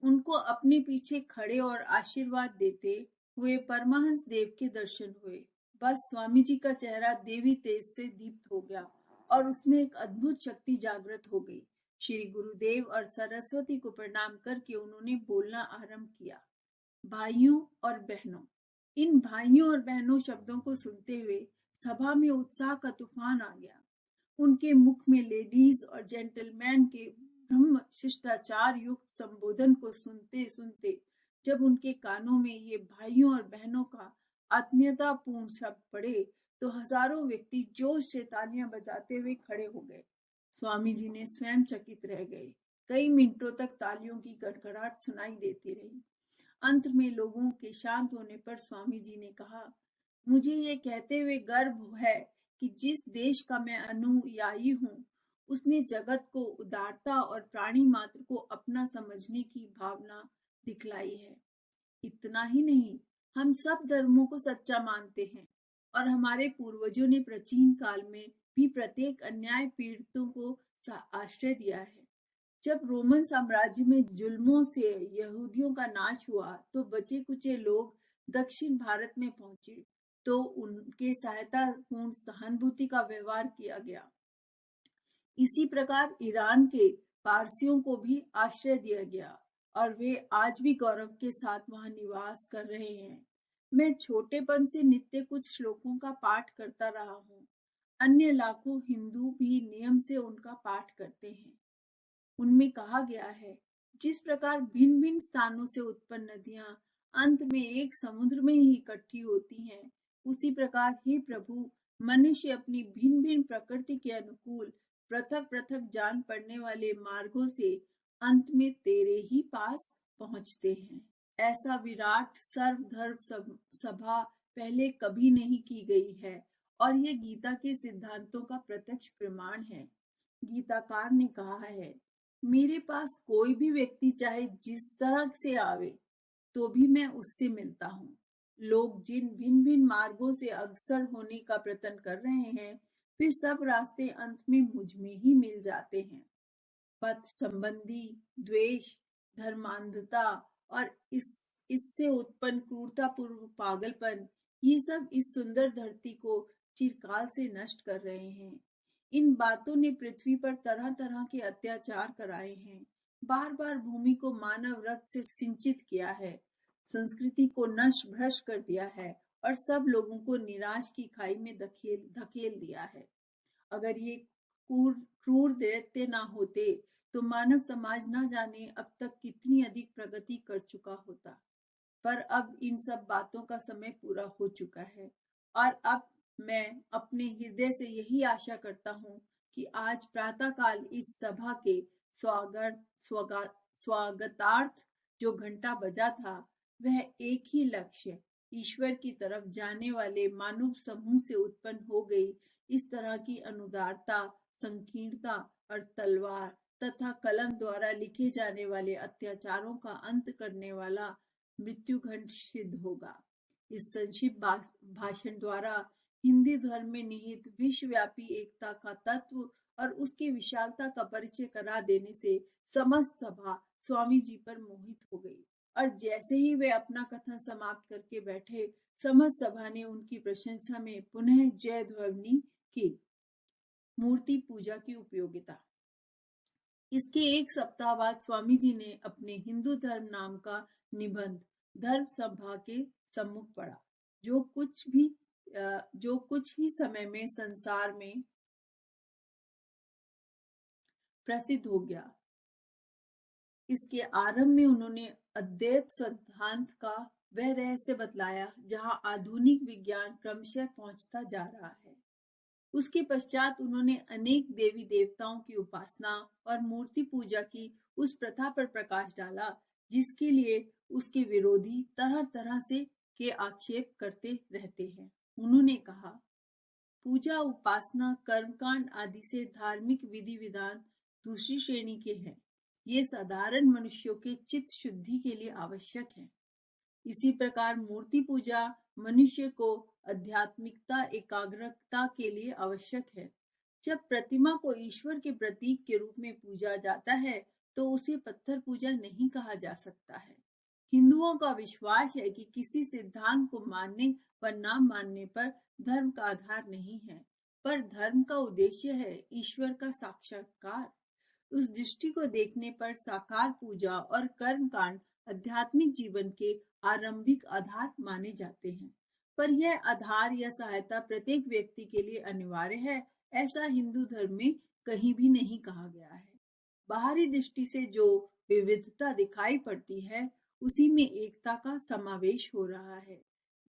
उनको अपने पीछे खड़े और आशीर्वाद देते हुए परमहंस देव के दर्शन हुए। बस स्वामी जी का चेहरा देवी तेज से दीप्त हो गया और उसमें एक अद्भुत शक्ति जागृत हो गई। श्री गुरुदेव और सरस्वती को प्रणाम करके उन्होंने बोलना आरंभ किया। भाइयों और बहनों। इन भाइयों और बहनों शब्दों को सुनते हुए सभा में उत्साह का तूफान आ गया। उनके मुख में लेडीज और जेंटलमैन के ब्रह्म शिष्टाचार युक्त संबोधन को सुनते सुनते जब उनके कानों में ये भाइयों और बहनों का आत्मीयता पूर्ण शब्द पड़े तो हजारों व्यक्ति जोश से तालियां बजाते हुए खड़े हो गए। स्वामी जी ने स्वयं चकित रह गए। कई मिनटों तक तालियों की गड़गड़ाहट सुनाई देती रही। अंत में लोगों के शांत होने पर स्वामी जी ने कहा, मुझे ये कहते हुए गर्व है कि जिस देश का मैं अनुयायी हूँ उसने जगत को उदारता और प्राणी मात्र को अपना समझने की भावना दिखलाई है। इतना ही नहीं, हम सब धर्मों को सच्चा मानते हैं और हमारे पूर्वजों ने प्राचीन काल में भी प्रत्येक अन्याय पीड़ितों को आश्रय दिया है। जब रोमन साम्राज्य में जुल्मों से यहूदियों का नाश हुआ तो बचे कुचे लोग दक्षिण भारत में पहुंचे तो उनके सहायता पूर्ण सहानुभूति का व्यवहार किया गया। इसी प्रकार ईरान के पारसियों को भी आश्रय दिया गया और वे आज भी गौरव के साथ वहां निवास कर रहे हैं। मैं छोटेपन से नित्य कुछ श्लोकों का पाठ करता रहा हूँ। अन्य लाखों हिंदू भी नियम से उनका पाठ करते हैं। उनमें कहा गया है, जिस प्रकार भिन्न भिन्न स्थानों से उत्पन्न नदियां अंत में एक समुद्र में ही इकट्ठी होती हैं, उसी प्रकार हे प्रभु, मनुष्य अपनी भिन्न भिन्न प्रकृति के अनुकूल पृथक पृथक जान पड़ने वाले मार्गों से अंत में तेरे ही पास पहुंचते हैं। ऐसा विराट सर्वधर्म सभा पहले कभी नहीं की गई है और ये गीता के सिद्धांतों का प्रत्यक्ष प्रमाण है। गीताकार ने कहा है, मेरे पास कोई भी व्यक्ति चाहे जिस तरह से आवे तो भी मैं उससे मिलता हूँ। लोग जिन भिन्न भिन्न मार्गों से अग्रसर होने का प्रयत्न कर रहे हैं, वे सब रास्ते अंत में मुझ में ही मिल जाते हैं। पथ संबंधी द्वेष, धर्मांधता और इससे उत्पन्न क्रूरतापूर्व पागलपन, ये सब इस सुंदर धरती को चिरकाल से नष्ट कर रहे हैं। इन बातों ने पृथ्वी पर तरह तरह के अत्याचार कराए हैं, बार बार भूमि को मानव रक्त से सिंचित किया है, संस्कृति को नष्ट भ्रष्ट कर दिया है और सब लोगों को निराश की खाई में धकेल दिया है। अगर ये क्रूर दैत्य ना होते तो मानव समाज न जाने अब तक कितनी अधिक प्रगति कर चुका होता। पर अब इन सब बातों का समय पूरा हो चुका है और अब मैं अपने हृदय से यही आशा करता हूँ कि आज प्रातःकाल इस सभा के स्वागतार्थ जो घंटा बजा था वह एक ही लक्ष्य, ईश्वर की तरफ जाने वाले मानव समूह से उत्पन्न हो गई इस तरह की अनुदारता, संकीर्णता और तलवार तथा कलम द्वारा लिखे जाने वाले अत्याचारों का अंत करने वाला मृत्यु घंट सिद्ध होगा। इस संक्षिप्त भाषण द्वारा हिंदी धर्म में निहित विश्वव्यापी एकता का तत्व और उसकी विशालता का परिचय करा देने से समस्त सभा स्वामी जी पर मोहित हो गई और जैसे ही वे अपना कथन समाप्त करके बैठे, समस्त सभा ने उनकी प्रशंसा में पुनः जय ध्वनि की। मूर्ति पूजा की उपयोगिता। इसके एक सप्ताह बाद स्वामी जी ने अपने हिंदू धर्म नाम का निबंध धर्म सभा के सम्मुख पढ़ा, जो कुछ ही समय में संसार में प्रसिद्ध हो गया। इसके आरंभ में उन्होंने अद्वैत सिद्धांत का वह रहस्य बतलाया जहां आधुनिक विज्ञान क्रमशः पहुंचता जा रहा है। उसके पश्चात उन्होंने अनेक देवी देवताओं की उपासना और मूर्ति पूजा की उस प्रथा पर प्रकाश डाला जिसके लिए उसके विरोधी तरह तरह से के आक्षेप करते रहते हैं। उन्होंने कहा, पूजा, उपासना, कर्मकांड आदि से धार्मिक विधि विधान दूसरी श्रेणी के हैं। ये साधारण मनुष्यों के चित्त शुद्धि के लिए आवश्यक है। इसी प्रकार मूर्ति पूजा मनुष्य को आध्यात्मिकता, एकाग्रता के लिए आवश्यक है। जब प्रतिमा को ईश्वर के प्रतीक के रूप में पूजा जाता है तो उसे पत्थर पूजा नहीं कहा जा सकता है। हिंदुओं का विश्वास है कि किसी सिद्धांत को मानने व ना मानने पर धर्म का आधार नहीं है, पर धर्म का उद्देश्य है ईश्वर का साक्षात्कार। उस दृष्टि को देखने पर साकार पूजा और कर्मकांड आध्यात्मिक जीवन के आरंभिक आधार माने जाते हैं, पर यह आधार या सहायता प्रत्येक व्यक्ति के लिए अनिवार्य है, ऐसा हिंदू धर्म में कहीं भी नहीं कहा गया है। बाहरी दृष्टि से जो विविधता दिखाई पड़ती है उसी में एकता का समावेश हो रहा है।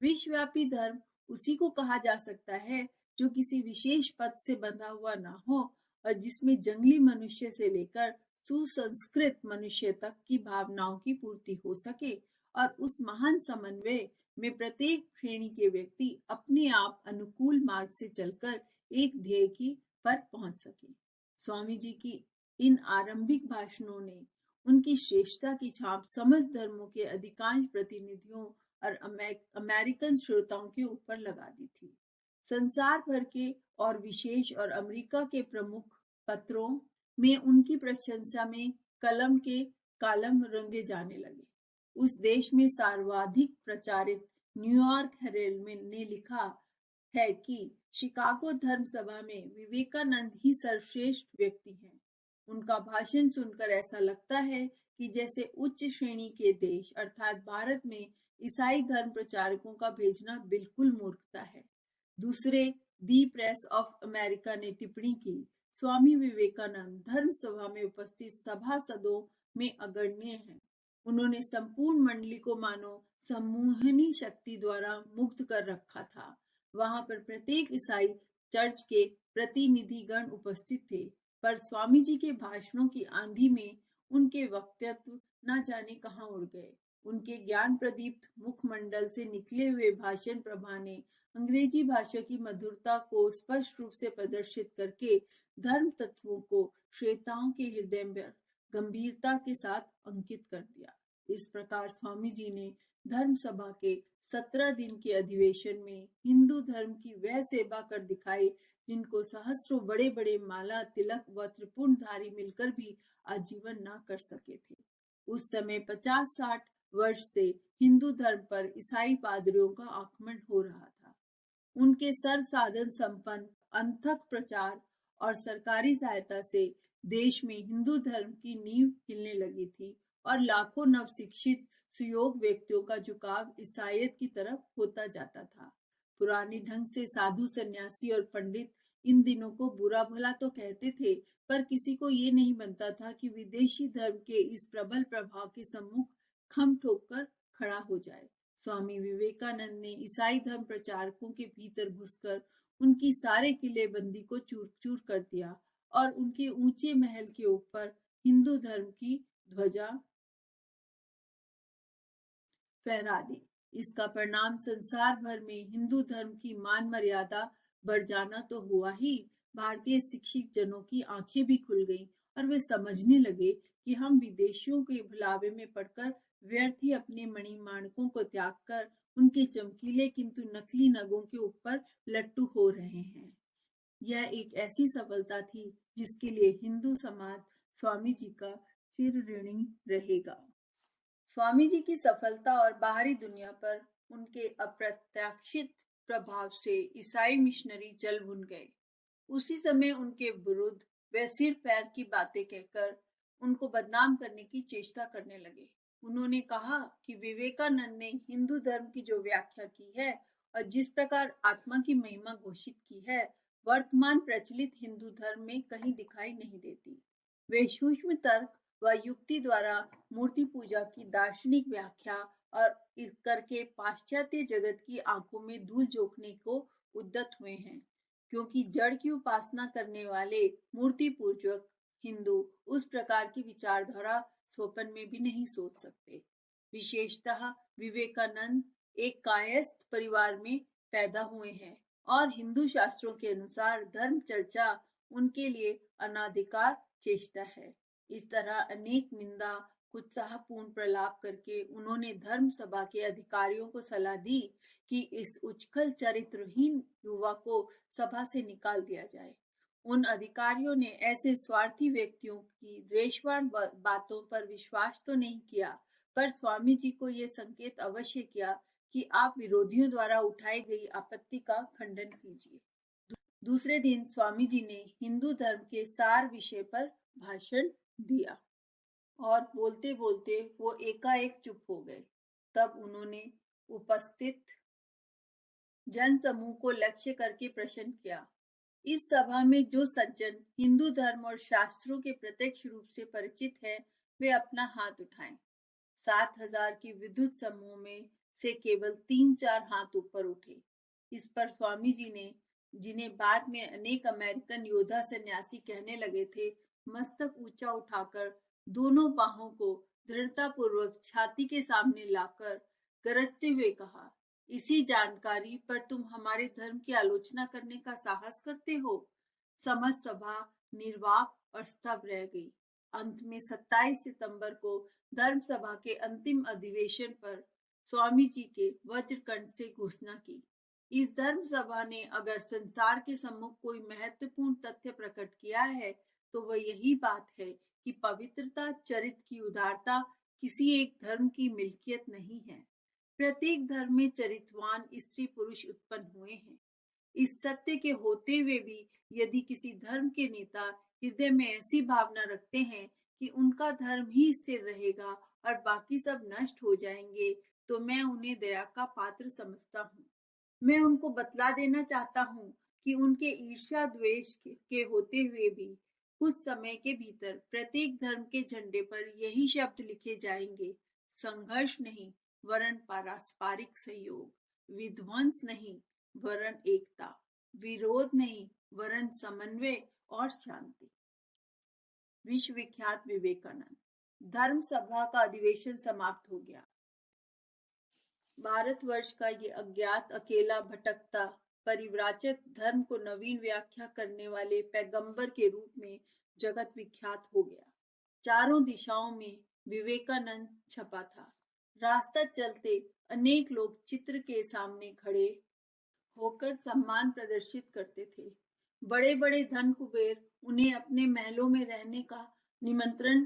विश्वव्यापी धर्म उसी को कहा जा सकता है जो किसी विशेष पद से बंधा हुआ ना हो और जिसमें जंगली मनुष्य से लेकर सुसंस्कृत मनुष्य तक की भावनाओं की पूर्ति हो सके और उस महान समन्वय में प्रत्येक श्रेणी के व्यक्ति अपने आप अनुकूल मार्ग से चलकर एक ध्येय की पर पहुंच सके। स्वामी जी की इन आरंभिक भाषणों ने उनकी श्रेष्ठता की छाप समस्त धर्मों के अधिकांश प्रतिनिधियों और अमेरिकन श्रोताओं के ऊपर लगा दी थी। संसार भर के और विशेष और अमेरिका के प्रमुख पत्रों में उनकी प्रशंसा में कलम के कालम रंगे जाने लगे। उस देश में सर्वाधिक प्रचारित न्यूयॉर्क हेराल्ड में ने लिखा है कि शिकागो धर्म सभा में विवेकानंद ही सर्वश्रेष्ठ व्यक्ति हैं। उनका भाषण सुनकर ऐसा लगता है कि जैसे उच्च श्रेणी के देश अर्थात भारत में ईसाई धर्म प्रचारकों का भेजना बिल्कुल मूर्खता है। दूसरे दी प्रेस ऑफ अमेरिका ने टिप्पणी की, स्वामी विवेकानंद धर्म सभा में उपस्थित सभासदों में अग्रगण्य हैं। उन्होंने संपूर्ण मंडली को मानो सम्मोहनी शक्ति द्वारा मुक्त कर रखा था। वहां पर प्रत्येक ईसाई चर्च के प्रतिनिधिगण उपस्थित थे, पर स्वामी जी के भाषणों की आंधी में उनके वक्तव्य न जाने कहां उड़ गए। उनके ज्ञान प्रदीप्त मुखमंडल से निकले हुए भाषण प्रभा ने अंग्रेजी भाषा की मधुरता को स्पष्ट रूप से प्रदर्शित करके धर्म तत्वों को श्रोताओं के हृदय में गंभीरता के साथ अंकित कर दिया। इस प्रकार स्वामी जी ने धर्म सभा के 17 दिन के अधिवेशन में हिंदू धर्म की वह सेवा कर दिखाई जिनको सहस्त्रों बड़े बड़े माला, तिलक व त्रिपुंडधारी मिलकर भी आजीवन न कर सके थे। उस समय 50-60 वर्ष से हिंदू धर्म पर ईसाई पादरियों का आक्रमण हो रहा था। उनके सर्व साधन संपन्न अथक प्रचार और सरकारी सहायता से देश में हिंदू धर्म की नींव हिलने लगी थी और लाखों नव शिक्षित सुयोग व्यक्तियों का झुकाव ईसाईयत की तरफ होता जाता था। पुराने ढंग से साधु, सन्यासी और पंडित इन दिनों को बुरा भला तो कहते थे, पर किसी को ये नहीं बनता था कि विदेशी धर्म के इस प्रबल प्रभाव के सम्मुख खम ठोक कर खड़ा हो जाए। स्वामी विवेकानंद ने ईसाई धर्म प्रचारकों के भीतर घुसकर उनकी सारे किलेबंदी को चूर चूर कर दिया और उनके ऊंचे महल के ऊपर हिंदू धर्म की ध्वजा फहरा दी। इसका परिणाम संसार भर में हिंदू धर्म की मान मर्यादा बढ़ जाना तो हुआ ही, भारतीय शिक्षित जनों की आंखें भी खुल गईं और वे समझने लगे कि हम विदेशियों के भुलावे में पड़कर व्यर्थ ही अपने मणिमाणकों को त्याग कर उनके चमकीले किंतु नकली नगों के ऊपर लट्टू हो रहे हैं। यह एक ऐसी सफलता थी जिसके लिए हिंदू समाज स्वामी जी का चिर ऋणी रहेगा। स्वामी जी की सफलता और बाहरी दुनिया पर उनके अप्रत्याशित प्रभाव से ईसाई मिशनरी जल भुन गए। उसी समय उनके विरुद्ध वे सिर पैर की बातें कहकर उनको बदनाम करने की चेष्टा करने लगे। उन्होंने कहा कि विवेकानंद ने हिंदू धर्म की जो व्याख्या की है और जिस प्रकार आत्मा की महिमा घोषित की है, वर्तमान प्रचलित हिंदू धर्म में कहीं दिखाई नहीं देती। वे सूक्ष्म तर्क व युक्ति द्वारा मूर्ति पूजा की दार्शनिक व्याख्या और करके पाश्चात्य जगत की आंखों में धूल झोंकने को उद्यत हुए हैं, क्योंकि जड़ की उपासना करने वाले मूर्ति पूजक हिंदू उस प्रकार की विचारधारा स्वप्न में भी नहीं सोच सकते। विशेषतः विवेकानंद एक कायस्थ परिवार में पैदा हुए हैं और हिंदू शास्त्रों के अनुसार धर्म चर्चा उनके लिए अनाधिकार चेष्टा है। इस तरह अनेक निंदा उत्साहपूर्ण प्रलाप करके उन्होंने धर्म सभा के अधिकारियों को सलाह दी कि इस उच्छृंखल चरित्रहीन युवा को सभा से निकाल दिया जाए। उन अधिकारियों ने ऐसे स्वार्थी व्यक्तियों की द्वेषवान बातों पर विश्वास तो नहीं किया, पर स्वामी जी को यह संकेत अवश्य किया कि आप विरोधियों द्वारा उठाई गई आपत्ति का खंडन कीजिए। दूसरे दिन स्वामी जी ने हिंदू धर्म के सार विषय पर भाषण दिया और बोलते बोलते वो एकाएक चुप हो गए। तब उन्होंने उपस्थित जन समूह को लक्ष्य करके प्रश्न किया, इस सभा में जो सज्जन हिंदू धर्म और शास्त्रों के प्रत्यक्ष रूप से परिचित हैं, वे अपना हाथ उठाएं। 7,000 की विद्युत समूह में से केवल 3-4 हाथ ऊपर उठे। इस पर स्वामी जी ने, जिन्हें बाद में अनेक अमेरिकन योद्धा सन्यासी कहने लगे थे, मस्तक ऊंचा उठाकर दोनों बाहों को दृढ़तापूर्वक छाती के सामने लाकर गरजते हुए कहा, इसी जानकारी पर तुम हमारे धर्म की आलोचना करने का साहस करते हो। समस्त सभा निर्वाक और स्तब्ध रह गई। अंत में 27 सितंबर को धर्म सभा के अंतिम अधिवेशन पर स्वामी जी के वज्रकंठ से घोषणा की। इस धर्म सभा ने अगर संसार के सम्मुख कोई महत्वपूर्ण तथ्य प्रकट किया है, तो वह यही बात है कि पवित्रता, चरित्र की उदारता किसी एक धर्म की मिल्कियत नहीं है। प्रत्येक धर्म में चरित्रवान स्त्री पुरुष उत्पन्न हुए हैं। इस सत्य के होते हुए भी यदि किसी धर्म के नेता हृदय में ऐसी भावना रखते हैं कि उनका धर्म ही स्थिर रहेगा और बाकी सब नष्ट हो जाएंगे, तो मैं उन्हें दया का पात्र समझता हूँ। मैं उनको बतला देना चाहता हूँ कि उनके ईर्ष्या द्वेष के होते हुए भी कुछ समय के भीतर प्रत्येक धर्म के झंडे पर यही शब्द लिखे जाएंगे, संघर्ष नहीं वरन पारस्परिक सहयोग, विध्वंस नहीं वरन एकता, विरोध नहीं वरन समन्वय और शांति। विश्व विख्यात विवेकानंद। धर्म सभा का अधिवेशन समाप्त हो गया। भारतवर्ष का ये अज्ञात, अकेला, भटकता परिव्राजक धर्म को नवीन व्याख्या करने वाले पैगंबर के रूप में जगत विख्यात हो गया। चारों दिशाओं में विवेकानंद छपा था। रास्ता चलते अनेक लोग चित्र के सामने खड़े होकर सम्मान प्रदर्शित करते थे। बड़े बड़े धन कुबेर उन्हें अपने महलों में रहने का निमंत्रण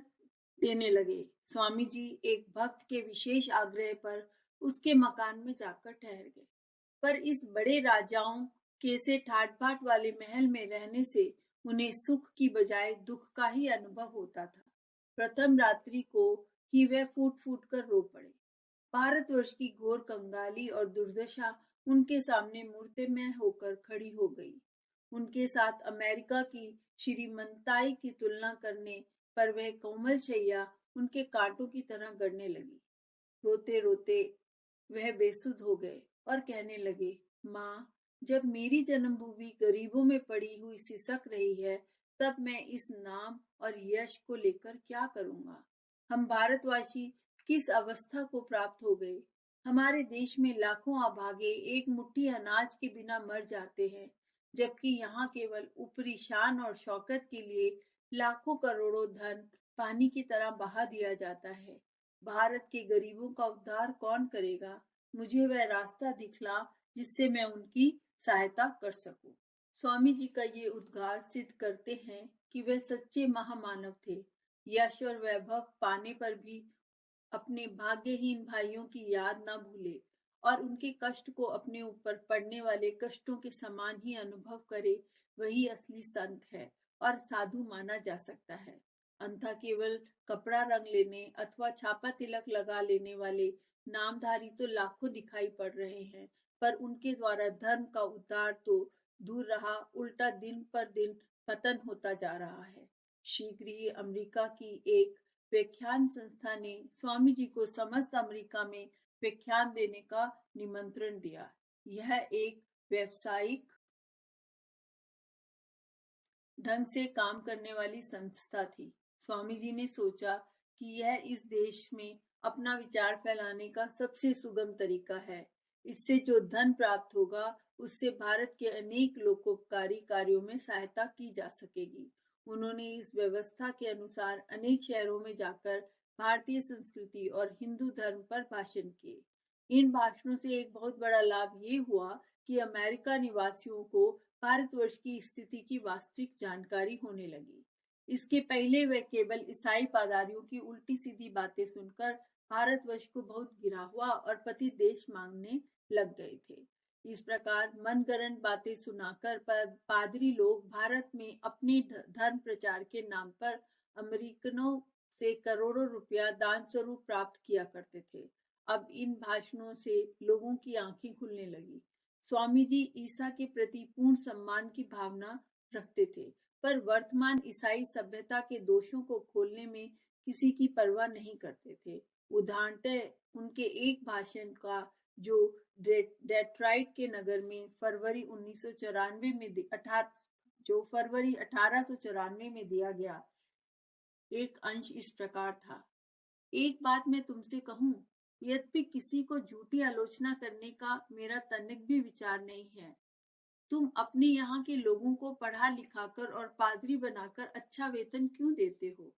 देने लगे। स्वामी जी एक भक्त के विशेष आग्रह पर उसके मकान में जाकर ठहर गए, पर इस बड़े राजाओं के से ठाट बाट वाले महल में रहने से उन्हें सुख की बजाय दुख का ही अनुभव होता था। प्रथम रात्रि को ही वह फूट फूट कर रो पड़े। भारतवर्ष की घोर कंगाली और दुर्दशा उनके सामने मूर्तिमय होकर खड़ी हो गई। उनके साथ अमेरिका की श्रीमंताई की तुलना करने पर वह कोमल शैया उनके कांटों की तरह गड़ने लगी। रोते रोते वह बेसुध हो गए और कहने लगे, माँ, जब मेरी जन्मभूमि गरीबों में पड़ी हुई सिसक रही है, तब मैं इस नाम और यश को लेकर क्या करूँगा? हम भारतवासी किस अवस्था को प्राप्त हो गए? हमारे देश में लाखों अभागे एक मुट्ठी अनाज के बिना मर जाते हैं, जबकि यहाँ केवल ऊपरी शान और शौकत के लिए लाखों करोड़ों धन पानी की तरह बहा दिया जाता है। भारत के गरीबों का उद्धार कौन करेगा? मुझे वह रास्ता दिखला जिससे मैं उनकी सहायता कर सकूं। स्वामी जी का ये उद्गार सिद्ध करते हैं कि वे सच्चे महामानव थे। यश और वैभव पाने पर भी अपने भाग्यहीन भाइयों की याद ना भूले और उनके कष्ट को अपने ऊपर पड़ने वाले कष्टों के समान ही अनुभव करे, वही असली संत है और साधु माना जा सकता है। अंधा केवल कपड़ा रंग लेने अथवा छापा तिलक लगा लेने वाले नामधारी तो लाखों दिखाई पड़ रहे हैं, पर उनके द्वारा धर्म का उद्धार तो दूर रहा, उल्टा दिन पर दिन पतन होता जा रहा है। शीघ्र ही अमेरिका की एक व्याख्यान संस्था ने स्वामी जी को समस्त अमेरिका में व्याख्यान देने का निमंत्रण दिया। यह एक व्यावसायिक ढंग से काम करने वाली संस्था थी। स्वामी जी ने सोचा कि यह इस देश में अपना विचार फैलाने का सबसे सुगम तरीका है। इससे जो धन प्राप्त होगा, उससे भारत के अनेक लोकोपकारी कार्यों में सहायता की जा सकेगी। उन्होंने इस व्यवस्था के अनुसार अनेक शहरों में जाकर भारतीय संस्कृति और हिंदू धर्म पर भाषण किए। इन भाषणों से एक बहुत बड़ा लाभ ये हुआ कि अमेरिका निवासियों को भारतवर्ष की स्थिति की वास्तविक जानकारी होने लगी। इसके पहले वे केवल ईसाई पादरियों की उल्टी सीधी बातें सुनकर भारतवर्ष को बहुत गिरा हुआ और पति देश मांगने लग गए थे। इस प्रकार मनगढ़ंत बातें सुनाकर पादरी लोग भारत में अपने धर्म प्रचार के नाम पर अमेरिकनों से करोड़ों रुपया दान स्वरूप प्राप्त किया करते थे। अब इन भाषणों से लोगों की आंखें खुलने लगी। स्वामी जी ईसा के प्रति पूर्ण सम्मान की भावना रखते थे, पर वर्तमान ईसाई सभ्यता के दोषों को खोलने में किसी की परवाह नहीं करते थे। उदाहरणतः उनके एक भाषण का जो डेट्रॉइट के नगर में फरवरी 1994 में फरवरी 1894 में दिया गया, एक अंश इस प्रकार था। एक बात मैं तुमसे कहूं, यद्यपि किसी को झूठी आलोचना करने का मेरा तनिक भी विचार नहीं है। तुम अपने यहाँ के लोगों को पढ़ा लिखाकर और पादरी बनाकर अच्छा वेतन क्यों देते हो?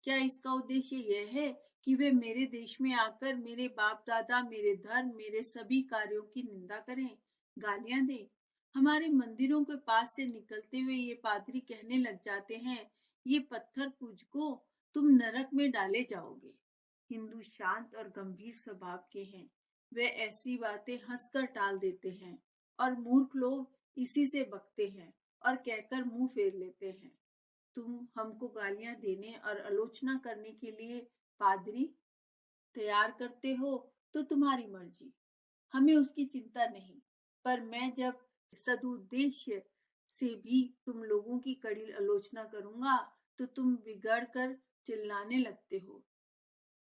क्या इसका उद्देश्य यह है कि वे मेरे देश में आकर मेरे बाप दादा, मेरे धर्म, मेरे सभी कार्यों की निंदा करें, गालियां दें? हमारे मंदिरों के पास से निकलते हुए ये पादरी कहने लग जाते हैं, ये पत्थर पूजको, तुम नरक में डाले जाओगे। हिंदू शांत और गंभीर स्वभाव के हैं। वे ऐसी बातें हंसकर टाल देते हैं और मूर्ख लोग इसी से बकते हैं और कहकर मुंह फेर लेते हैं। तुम हमको गालियां देने और आलोचना करने के लिए पादरी तैयार करते हो तो तुम्हारी मर्जी, हमें उसकी चिंता नहीं। पर मैं जब सदुद्देश्य से भी तुम लोगों की कड़ी आलोचना करूंगा तो तुम बिगड़ कर चिल्लाने लगते हो।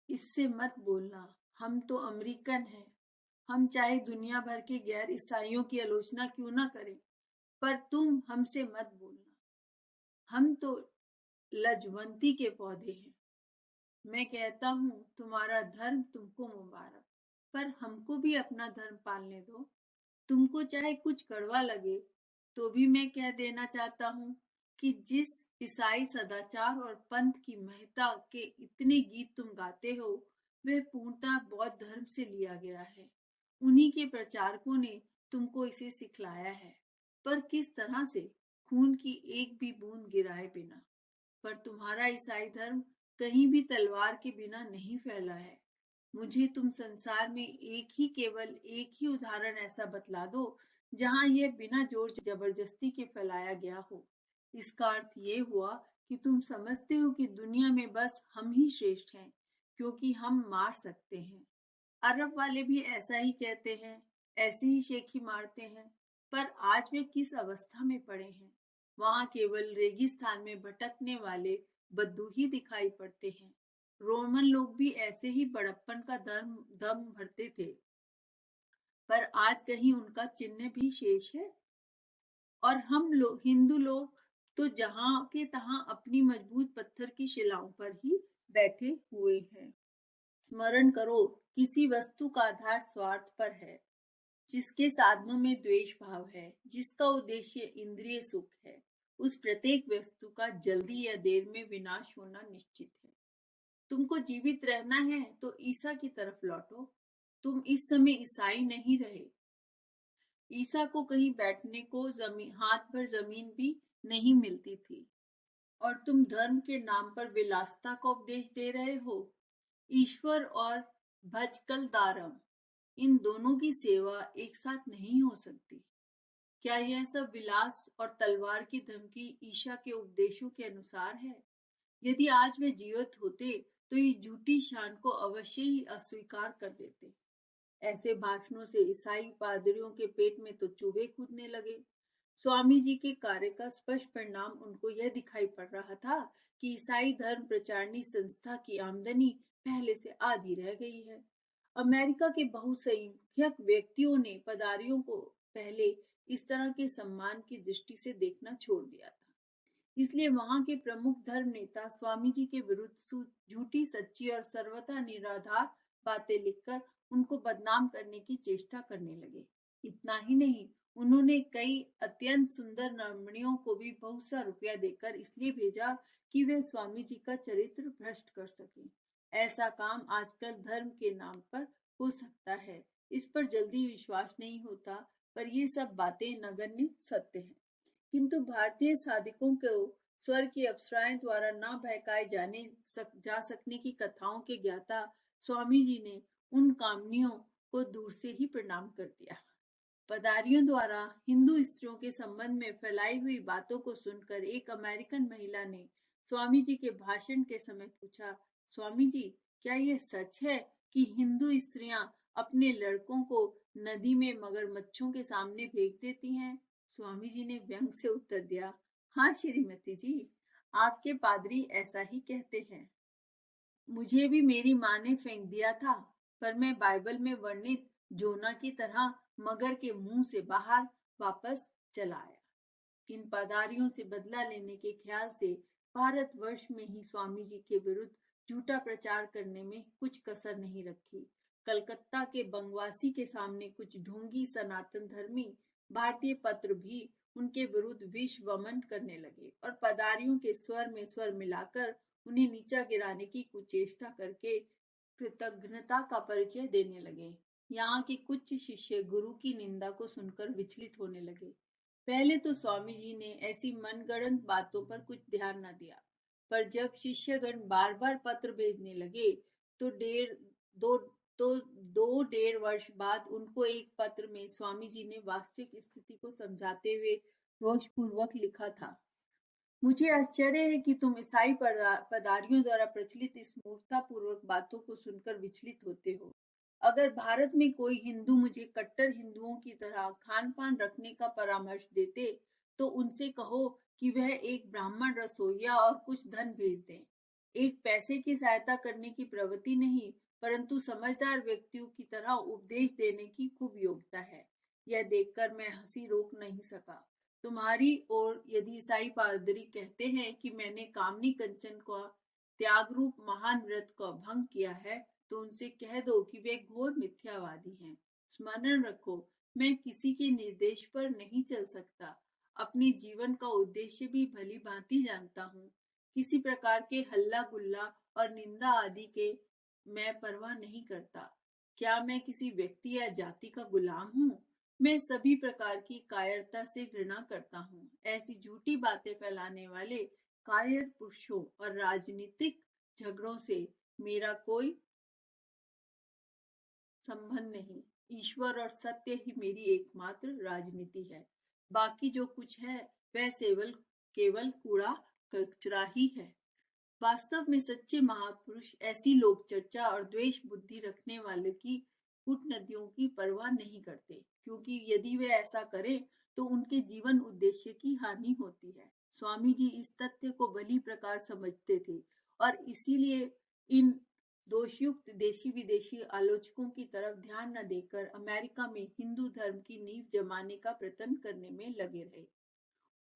इससे मत बोलना, हम तो अमेरिकन हैं। हम चाहे दुनिया भर के गैर ईसाइयों की आलोचना क्यों ना करें, पर तुम हमसे मत बोलना। हम तो लजवंती के पौधे हैं। मैं कहता हूँ तुम्हारा धर्म तुमको मुबारक, पर हमको भी अपना धर्म पालने दो। तुमको चाहे कुछ कड़वा लगे तो भी मैं कह देना चाहता हूँ कि जिस ईसाई सदाचार और पंथ की महत्ता के इतने गीत तुम गाते हो, वह पूर्णतः बौद्ध धर्म से लिया गया है। उन्हीं के प्रचारकों ने तुमको इसे सिखलाया है, पर किस तरह से? खून की एक भी बूंद गिराए बिना। पर तुम्हारा ईसाई धर्म कहीं भी तलवार के बिना नहीं फैला है। मुझे तुम संसार में केवल एक ही उदाहरण ऐसा बतला दो जहां यह बिना जोर जबरदस्ती के फैलाया गया हो। इसका अर्थ ये हुआ कि तुम समझते हो कि दुनिया में बस हम ही श्रेष्ठ हैं, क्योंकि हम मार सकते हैं। अरब वाले भी ऐसा ही कहते हैं, ऐसे ही शेखी मारते हैं। पर आज वे किस अवस्था में पड़े हैं। वहां केवल रेगिस्तान में भटकने वाले बद्दू ही दिखाई पड़ते हैं। रोमन लोग भी ऐसे ही बड़प्पन का दम भरते थे, पर आज कहीं उनका चिन्ह भी शेष है। और हम लोग हिंदू लोग तो जहां के तहां अपनी मजबूत पत्थर की शिलाओं पर ही बैठे हुए हैं। स्मरण करो, किसी वस्तु का आधार स्वार्थ पर है, जिसके साधनों में द्वेष भाव है, जिसका उद्देश्य इंद्रिय सुख है, उस प्रत्येक वस्तु का जल्दी या देर में विनाश होना निश्चित है। तुमको जीवित रहना है तो ईसा की तरफ लौटो। तुम इस समय ईसाई नहीं रहे। ईसा को कहीं बैठने को हाथ भर जमीन भी नहीं मिलती थी, और तुम धर्म के नाम पर विलासिता का उपदेश दे रहे हो। ईश्वर और भजकल दारम, इन दोनों की सेवा एक साथ नहीं हो सकती। क्या यह सब विलास और तलवार की धमकी ईशा के उपदेशों के अनुसार है? यदि आज वे जीवित होते तो इस झूठी शान को अवश्य ही अस्वीकार कर देते। ऐसे भाषणों से ईसाई पादरियों के पेट में तो चूहे कूदने लगे। स्वामी जी के कार्य का स्पष्ट परिणाम उनको यह दिखाई पड़ रहा था कि ईसाई धर्म प्रचारणी संस्था की आमदनी पहले से आधी रह गई है। अमेरिका के बहुसंख्यक व्यक्तियों ने पदारियों को पहले इस तरह के सम्मान की दृष्टि से देखना छोड़ दिया था। इसलिए वहां के प्रमुख धर्म नेता स्वामी जी के विरुद्ध झूठी, सच्ची और सर्वथा निराधार बातें लिखकर उनको बदनाम करने की चेष्टा करने लगे। इतना ही नहीं, उन्होंने कई अत्यंत सुंदर रमणियों को भी बहुत सा रुपया देकर इसलिए भेजा कि वे स्वामी जी का चरित्र भ्रष्ट कर सकें। ऐसा काम आजकल धर्म के नाम पर हो सकता है, इस पर जल्दी विश्वास नहीं होता, पर ये सब बातें नगण्य सत्य है। किंतु भारतीय साधकों को स्वर्ग की अप्सराएं द्वारा न बहकाए जा सकने की कथाओं के ज्ञाता स्वामी जी ने उन कामनियों को दूर से ही प्रणाम कर दिया। पदारियों द्वारा हिंदू स्त्रियों के संबंध में फैलाई हुई बातों को सुनकर एक अमेरिकन महिला ने स्वामी जी के भाषण के समय पूछा, स्वामी जी, क्या यह सच है कि हिंदू स्त्रियां अपने लड़कों को नदी में मगरमच्छों के सामने फेंक देती हैं? स्वामी जी ने व्यंग से उत्तर दिया, हाँ श्रीमती जी, आपके पादरी ऐसा ही कहते हैं। मुझे भी मेरी माँ ने फेंक दिया था, पर मैं बाइबल में वर्णित जोना की तरह मगर के मुंह से बाहर वापस चला आया। इन पदारियों से बदला लेने के ख्याल से भारतवर्ष में ही स्वामी जी के विरुद्ध झूठा प्रचार करने में कुछ कसर नहीं रखी। कलकत्ता के बंगवासी के सामने कुछ ढोंगी सनातन धर्मी भारतीय पत्र भी उनके विरुद्ध विष वमन करने लगे और पदारियों के स्वर में स्वर मिलाकर उन्हें नीचा गिराने की कुचेष्टा करके कृतज्ञता का परिचय देने लगे। यहाँ के कुछ शिष्य गुरु की निंदा को सुनकर विचलित होने लगे। पहले तो स्वामी जी ने ऐसी मनगढ़ंत बातों पर कुछ ध्यान न दिया, पर जब शिष्यगण बार बार पत्र भेजने लगे तो दो डेढ़ वर्ष बाद उनको एक पत्र में स्वामी जी ने वास्तविक स्थिति को समझाते हुए रोषपूर्वक लिखा था, मुझे आश्चर्य है कि तुम ईसाई पदारियों द्वारा प्रचलित इस मूर्खतापूर्वक बातों को सुनकर विचलित होते हो। अगर भारत में कोई हिंदू मुझे कट्टर हिंदुओं की तरह खान पान रखने का परामर्श देते तो उनसे कहो कि वह एक ब्राह्मण रसोइया और कुछ धन भेज दें। एक पैसे की सहायता करने की प्रवृत्ति नहीं, परंतु समझदार व्यक्तियों की तरह उपदेश देने की खूब योग्यता है। यह देखकर मैं हंसी रोक नहीं सका। तुम्हारी ओर यदि ईसाई पादरी कहते हैं कि मैंने कामनी कंचन का त्याग रूप महान व्रत का भंग किया है, तो उनसे कह दो कि वे घोर मिथ्यावादी हैं। स्मरण रखो, मैं किसी के निर्देश पर नहीं चल सकता। अपने जीवन का उद्देश्य भी भली भांति जानता हूँ। किसी प्रकार के हल्ला गुल्ला और निंदा आदि के मैं परवाह नहीं करता। क्या मैं किसी व्यक्ति या जाति का गुलाम हूँ? मैं सभी प्रकार की कायरता से घृणा करता हूँ। ऐसी झूठी बातें फैलाने वाले कायर पुरुषों और राजनीतिक झगड़ों से मेरा कोई संबंध नहीं। ईश्वर और सत्य ही मेरी एकमात्र राजनीति है। बाकी जो कुछ है वह केवल कूड़ा कचरा ही है। वास्तव में सच्चे महापुरुष ऐसी लोक चर्चा और द्वेष बुद्धि रखने वाले की कूटनीतियों की परवाह नहीं करते, क्योंकि यदि वे ऐसा करें तो उनके जीवन उद्देश्य की हानि होती है। स्वामी जी इस तथ्य को भली प्रकार समझते थे और इसीलिए इन दोषयुक्त देशी विदेशी आलोचकों की तरफ ध्यान न देकर अमेरिका में हिंदू धर्म की नींव जमाने का प्रयत्न करने में लगे रहे।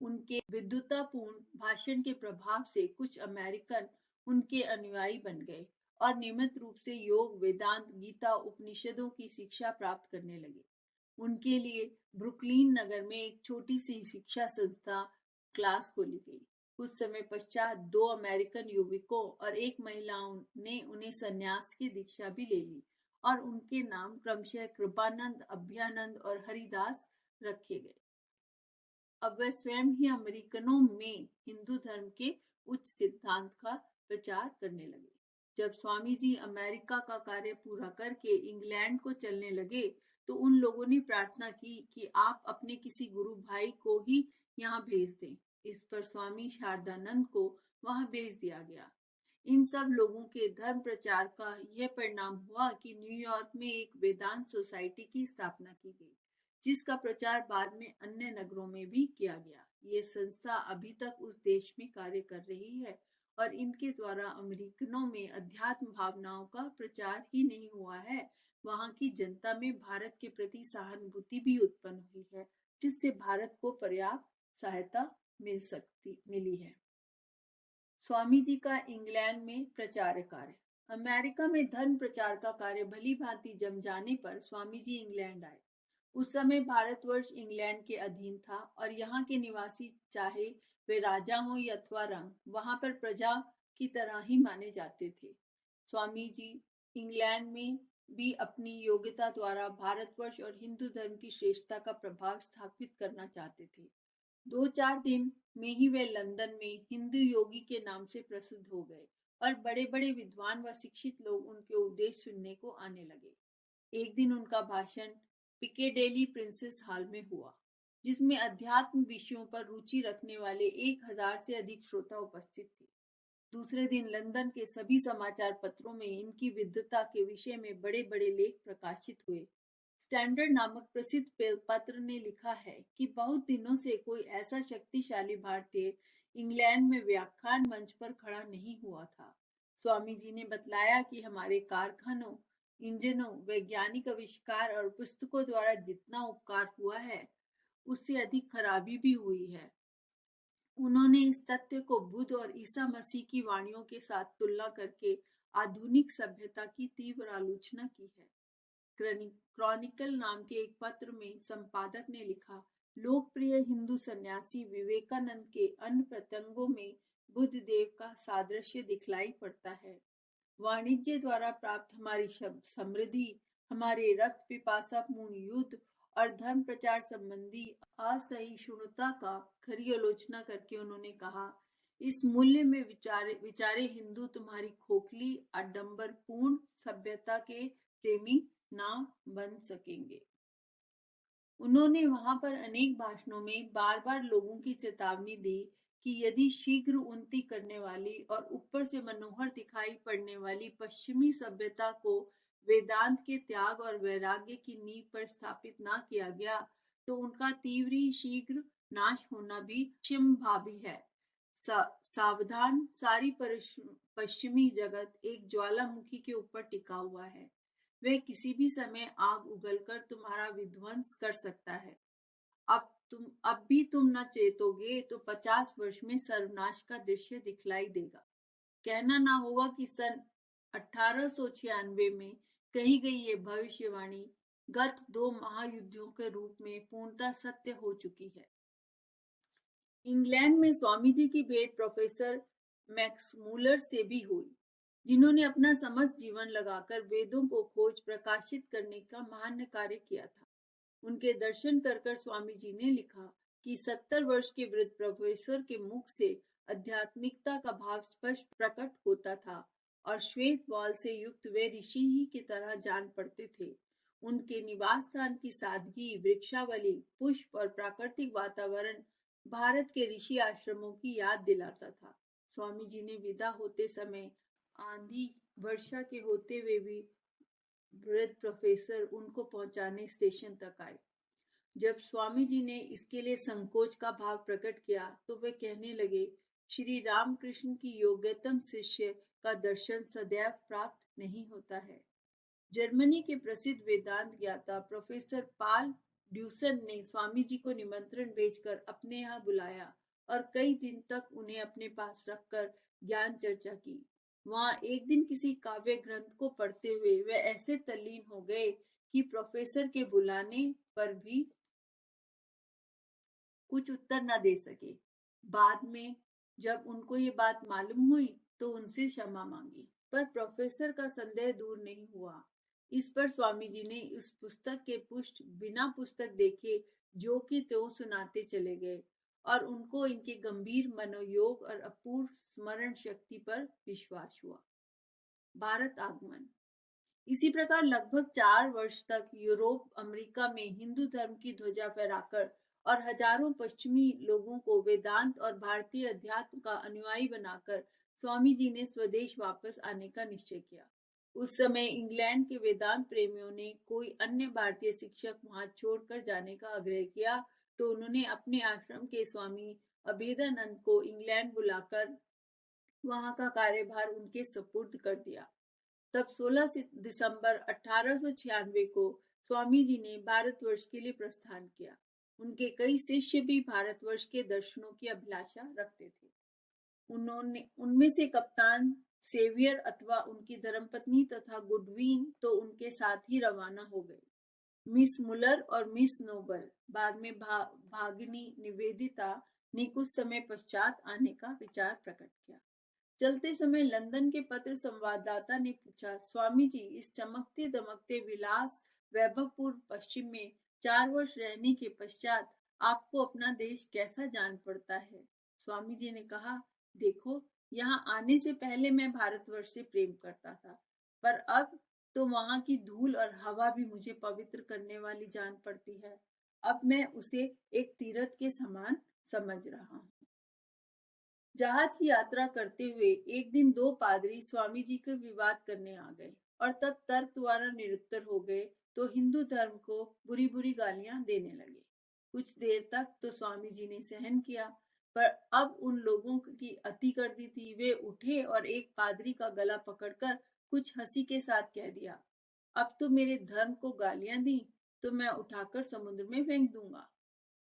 उनके विद्वतापूर्ण भाषण के प्रभाव से कुछ अमेरिकन उनके अनुयायी बन गए और नियमित रूप से योग, वेदांत, गीता, उपनिषदों की शिक्षा प्राप्त करने लगे। उनके लिए ब्रुकलिन नगर में एक छोटी सी शिक्षा संस्था क्लास खोली गई। कुछ समय पश्चात 2 अमेरिकन युवकों और एक महिला ने उन्हें सन्यास की दीक्षा भी ले ली और उनके नाम क्रमशः कृपानंद, अभ्यानंद और हरिदास रखे गए। अब वह स्वयं ही अमेरिकनों में हिंदू धर्म के उच्च सिद्धांत का प्रचार करने लगे। जब स्वामी जी अमेरिका का कार्य पूरा करके इंग्लैंड को चलने लगे तो उन लोगों ने प्रार्थना की कि आप अपने किसी गुरु भाई को ही यहाँ भेज दें। इस पर स्वामी शारदानंद को वहां भेज दिया गया। इन सब लोगों के धर्म प्रचार का यह परिणाम हुआ कि न्यूयॉर्क में एक वेदांत सोसाइटी की स्थापना की गई, जिसका प्रचार बाद में अन्य नगरों में भी किया गया। ये संस्था अभी तक उस देश में कार्य कर रही है और इनके द्वारा अमेरिकनों में अध्यात्म भावनाओं का प्रचार ही नहीं हुआ है, वहां की जनता में भारत के प्रति सहानुभूति भी उत्पन्न हुई है, जिससे भारत को पर्याप्त सहायता मिली है। स्वामी जी का इंग्लैंड में प्रचार कार्य। अमेरिका में धर्म प्रचार का कार्य भली भांति जम जाने पर स्वामी जी इंग्लैंड आए। उस समय भारतवर्ष इंग्लैंड के अधीन था और यहाँ के निवासी चाहे वे राजा हों या अथवा रंग, वहां पर प्रजा की तरह ही माने जाते थे। स्वामी जी इंग्लैंड में भी अपनी योग्यता द्वारा भारतवर्ष और हिंदू धर्म की श्रेष्ठता का प्रभाव स्थापित करना चाहते थे। 2-4 दिन में ही वे लंदन में हिंदू योगी के नाम से प्रसिद्ध हो गए और बड़े बड़े विद्वान व शिक्षित लोग उनके उपदेश सुनने को आने लगे। एक दिन उनका भाषण पिकेडेली प्रिंसेस हॉल में हुआ, जिसमें अध्यात्म विषयों पर रुचि रखने वाले 1000 से अधिक श्रोता उपस्थित थे। दूसरे दिन लंदन के सभी समाचार पत्रों में इनकी विद्वता के विषय में बड़े बड़े लेख प्रकाशित हुए। स्टैंडर्ड नामक प्रसिद्ध पत्र ने लिखा है कि बहुत दिनों से कोई ऐसा शक्तिशाली भारतीय इंग्लैंड में व्याख्यान मंच पर खड़ा नहीं हुआ था। स्वामी जी ने बतलाया कि हमारे कारखानों, इंजनों, वैज्ञानिक आविष्कार और पुस्तकों द्वारा जितना उपकार हुआ है, उससे अधिक खराबी भी हुई है। उन्होंने इस तथ्य को बुद्ध और ईसा मसीह की वाणियों के साथ तुलना करके आधुनिक सभ्यता की तीव्र आलोचना की है। क्रॉनिकल नाम के एक पत्र में संपादक ने लिखा, लोकप्रिय हिंदू सन्यासी विवेकानंद के अन्य प्रत्यंगों में बुद्ध देव का सादृश्य दिखलाई पड़ता है। वाणिज्य द्वारा प्राप्त हमारी समृद्धि, हमारे रक्त पिपासापूर्ण युद्ध और धर्म प्रचार संबंधी असहिष्णुता का खरी आलोचना करके उन्होंने कहा, इस मूल्य में विचारे हिंदू तुम्हारी खोखली आडंबरपूर्ण सभ्यता के प्रेमी ना बन सकेंगे। उन्होंने वहां पर अनेक भाषणों में बार बार लोगों की चेतावनी दी कि यदि शीघ्र उन्नति करने वाली और ऊपर से मनोहर दिखाई पड़ने वाली पश्चिमी सभ्यता को वेदांत के त्याग और वैराग्य की नींव पर स्थापित ना किया गया तो उनका तीव्र शीघ्र नाश होना भी संभावी है। सावधान, सारी पश्चिमी जगत एक ज्वालामुखी के ऊपर टिका हुआ है। वह किसी भी समय आग उगलकर तुम्हारा विध्वंस कर सकता है। अब भी तुम न चेतोगे तो 50 वर्ष में सर्वनाश का दृश्य दिखलाई देगा। कहना ना होगा कि सन 1896 में कही गई ये भविष्यवाणी गत 2 महायुद्धों के रूप में पूर्णतः सत्य हो चुकी है। इंग्लैंड में स्वामी जी की भेंट प्रोफेसर मैक्समूलर से भी हुई, जिन्होंने अपना समस्त जीवन लगाकर वेदों को खोज प्रकाशित करने का महान कार्य किया था। उनके दर्शन कर स्वामी जी ने लिखा कि 70 वर्ष के वृद्ध प्रोफेसर के मुख से आध्यात्मिकता का भाव स्पष्ट प्रकट होता था और श्वेत बाल से युक्त वे ऋषि ही की तरह जान पड़ते थे। उनके निवास स्थान की सादगी, वृक्षावली, पुष्प और प्राकृतिक वातावरण भारत के ऋषि आश्रमों की याद दिलाता था। स्वामी जी ने विदा होते समय आंधी वर्षा के होते हुए भी वृद्ध प्रोफेसर उनको पहुंचाने स्टेशन तक आए। जब स्वामी जी ने इसके लिए संकोच का भाव प्रकट किया तो वे कहने लगे, श्री रामकृष्ण की योग्यतम शिष्य का दर्शन सदैव प्राप्त नहीं होता है। जर्मनी के प्रसिद्ध वेदांत ज्ञाता प्रोफेसर पाल ड्यूसन ने स्वामी जी को निमंत्रण भेजकर अपने यहाँ बुलाया और कई दिन तक उन्हें अपने पास रखकर ज्ञान चर्चा की। वहां एक दिन किसी काव्य ग्रंथ को पढ़ते हुए वे ऐसे तल्लीन हो गए कि प्रोफेसर के बुलाने पर भी कुछ उत्तर न दे सके। बाद में जब उनको ये बात मालूम हुई तो उनसे क्षमा मांगी, पर प्रोफेसर का संदेह दूर नहीं हुआ। इस पर स्वामी जी ने उस पुस्तक के पृष्ठ बिना पुस्तक देखे जो कि त्यों सुनाते चले गए और उनको इनके गंभीर मनोयोग और अपूर्व स्मरण शक्ति पर विश्वास हुआ। भारत आगमन। इसी प्रकार लगभग 4 वर्ष तक यूरोप अमेरिका में हिंदू धर्म की ध्वजा फहराकर और हजारों पश्चिमी लोगों को वेदांत और भारतीय अध्यात्म का अनुयायी बनाकर स्वामी जी ने स्वदेश वापस आने का निश्चय किया। उस समय इंग्लैंड के वेदांत प्रेमियों ने कोई अन्य भारतीय शिक्षक वहां छोड़कर जाने का आग्रह किया तो उन्होंने अपने आश्रम के स्वामी अभेदानंद को इंग्लैंड बुलाकर वहां का कार्यभार उनके सुपुर्द कर दिया। तब 16 दिसंबर 1896 को स्वामी जी ने भारतवर्ष के लिए प्रस्थान किया। उनके कई शिष्य भी भारतवर्ष के दर्शनों की अभिलाषा रखते थे। उनमें से कप्तान सेवियर अथवा उनकी धर्मपत्नी तथा गुडविन तो उनके साथ ही रवाना हो गए। मिस मुलर और मिस नोबल बाद में भागिनी निवेदिता ने कुछ समय पश्चात आने का विचार प्रकट किया। चलते समय लंदन के पत्र संवाददाता ने पूछा, स्वामी जी इस चमकते दमकते विलास वैभवपूर्ण पश्चिम में 4 वर्ष रहने के पश्चात आपको अपना देश कैसा जान पड़ता है? स्वामी जी ने कहा, देखो यहाँ आने से पहले मैं भारतवर्ष से प्रेम करता था, पर अब तो वहां की धूल और हवा भी मुझे पवित्र करने वाली जान पड़ती है। अब मैं उसे एक तीर्थ के समान समझ रहा हूँ। जहाज की यात्रा करते हुए एक दिन 2 पादरी स्वामी जी को विवाद करने आ गए और तब तर्क द्वारा निरुत्तर हो गए तो हिंदू धर्म को बुरी बुरी गालियां देने लगे। कुछ देर तक तो स्वामी जी ने सहन किया, पर अब उन लोगों की अति कर दी थी। वे उठे और एक पादरी का गला पकड़कर कुछ हंसी के साथ कह दिया, अब तो मेरे धर्म को गालियां दी तो मैं उठाकर समुद्र में फेंक दूंगा।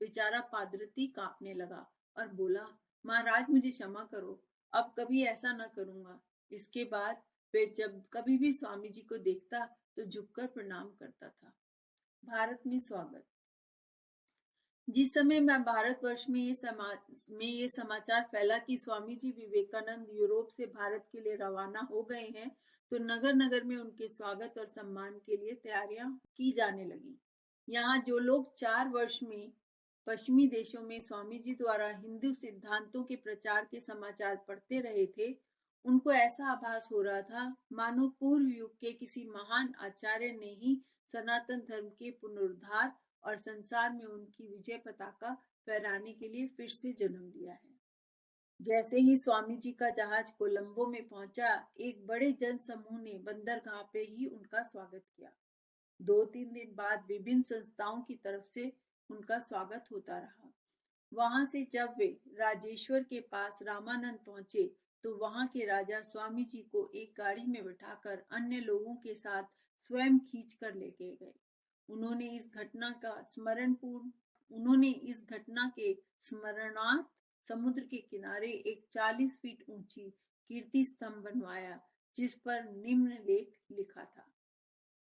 बेचारा पादरी कांपने लगा और बोला, महाराज मुझे क्षमा करो, अब कभी ऐसा न करूंगा। इसके बाद वे जब कभी भी स्वामी जी को देखता तो झुककर प्रणाम करता था। भारत में स्वागत। जिस समय मैं भारतवर्ष में ये समाचार फैला कि स्वामी जी विवेकानंद यूरोप से भारत के लिए रवाना हो गए हैं तो नगर नगर में उनके स्वागत और सम्मान के लिए तैयारियां की जाने लगी। यहाँ जो लोग 4 वर्ष में पश्चिमी देशों में स्वामी जी द्वारा हिंदू सिद्धांतों के प्रचार के समाचार पढ़ते रहे थे, उनको ऐसा आभास हो रहा था मानो पूर्व युग के किसी महान आचार्य ने ही सनातन धर्म के पुनरुद्धार और संसार में उनकी विजय पताका फहराने के लिए फिर से जन्म लिया है। जैसे ही स्वामी जी का जहाज कोलंबो में पहुंचा, एक बड़े जन समूह ने बंदरगाह पे ही उनका स्वागत किया। 2-3 दिन बाद विभिन्न संस्थाओं की तरफ से उनका स्वागत होता रहा। वहां से जब वे राजेश्वर के पास रामानंद पहुंचे तो वहां के राजा स्वामी जी को एक गाड़ी में बिठाकर अन्य लोगों के साथ स्वयं खींच कर लेके गए। उन्होंने इस घटना के स्मरणार्थ समुद्र के किनारे एक 40 फीट ऊंची कीर्ति स्तंभ बनवाया जिस पर निम्न लेख लिखा था,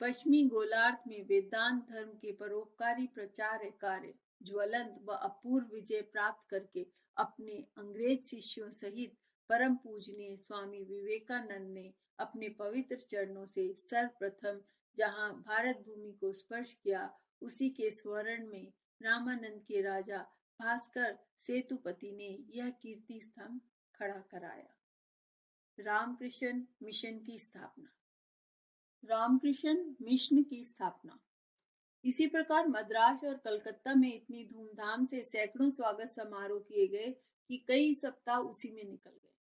पश्चिमी गोलार्ध में वेदांत धर्म के परोपकारी प्रचार कार्य ज्वलंत व अपूर्व विजय प्राप्त करके अपने अंग्रेज शिष्यों सहित परम पूजनीय स्वामी विवेकानंद ने अपने पवित्र चरणों से सर्वप्रथम जहां भारत भूमि को स्पर्श किया, उसी के स्मरण में रामानंद के राजा भास्कर सेतुपति ने यह कीर्ति स्तंभ खड़ा कराया। रामकृष्ण मिशन की स्थापना। रामकृष्ण मिशन की स्थापना। इसी प्रकार मद्रास और कलकत्ता में इतनी धूमधाम से सैकड़ों स्वागत समारोह किए गए कि कई सप्ताह उसी में निकल गए।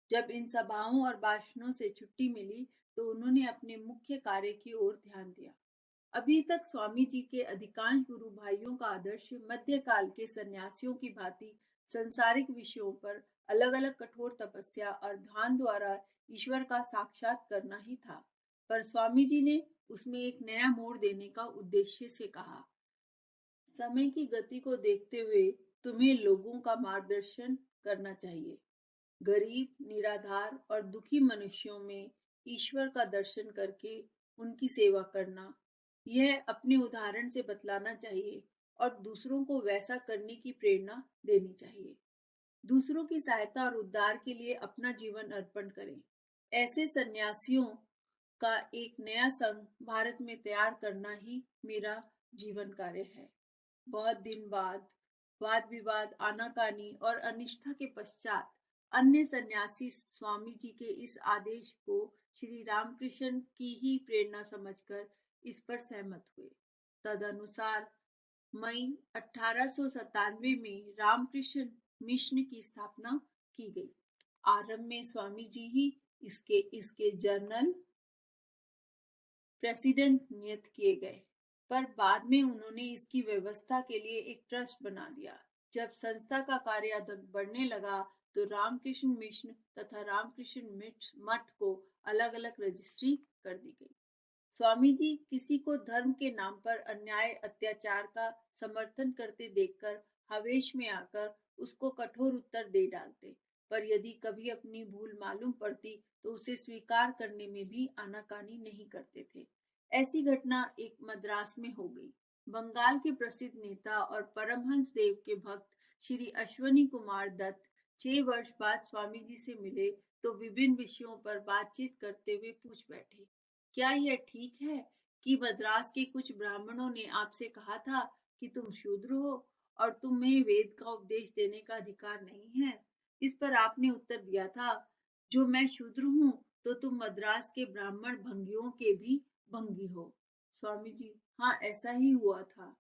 जब इन सभाओं और भाषणों से छुट्टी मिली तो उन्होंने अपने मुख्य कार्य की ओर ध्यान दिया। अभी तक स्वामी जी के अधिकांश गुरु भाइयों का आदर्श मध्यकाल के सन्यासियों की भांति संसारिक विषयों पर अलग अलग कठोर तपस्या और ध्यान द्वारा ईश्वर का साक्षात करना ही था। पर स्वामी जी ने उसमें एक नया मोड़ देने का उद्देश्य से कहा, समय की गति को देखते हुए तुम्हें लोगों का मार्गदर्शन करना चाहिए। गरीब, निराधार और दुखी मनुष्यों में ईश्वर का दर्शन करके उनकी सेवा करना, यह अपने उदाहरण से बतलाना चाहिए और दूसरों को वैसा करने की प्रेरणा देनी चाहिए। दूसरों की सहायता और उद्धार के लिए अपना जीवन अर्पण करें। ऐसे सन्यासियों का एक नया संघ भारत में तैयार करना ही मेरा जीवन कार्य है। बहुत दिन बाद वाद विवाद, आनाकानी और अनिष्ठा के पश्चात अन्य सन्यासी स्वामी जी के इस आदेश को श्री रामकृष्ण की ही प्रेरणा समझकर इस पर सहमत हुए। तदनुसार मई 1897 में रामकृष्ण मिशन की स्थापना की गई। आरंभ में स्वामी जी ही इसके जनरल प्रेसिडेंट नियुक्त किए गए, पर बाद में उन्होंने इसकी व्यवस्था के लिए एक ट्रस्ट बना दिया। जब संस्था का कार्य अधिक बढ़ने लगा तो रामकृष्ण मिशन तथा रामकृष्ण मठ को अलग अलग रजिस्ट्री कर दी गई। स्वामी जी किसी को धर्म के नाम पर अन्याय अत्याचार का समर्थन करते देखकर आवेश में आकर उसको कठोर उत्तर दे डालते, पर यदि कभी अपनी भूल मालूम पड़ती तो उसे स्वीकार करने में भी आनाकानी नहीं करते थे। ऐसी घटना एक मद्रास में हो गई। बंगाल के प्रसिद्ध नेता और परमहंस देव के भक्त श्री अश्वनी कुमार दत्त 6 वर्ष बाद स्वामी जी से मिले तो विभिन्न विषयों पर बातचीत करते हुए पूछ बैठे, क्या यह ठीक है कि मद्रास के कुछ ब्राह्मणों ने आपसे कहा था कि तुम शूद्र हो और तुम्हें वेद का उपदेश देने का अधिकार नहीं है? इस पर आपने उत्तर दिया था, जो मैं शूद्र हूँ तो तुम मद्रास के ब्राह्मण भंगियों के भी भंगी हो। स्वामी जी, हाँ, ऐसा ही हुआ था।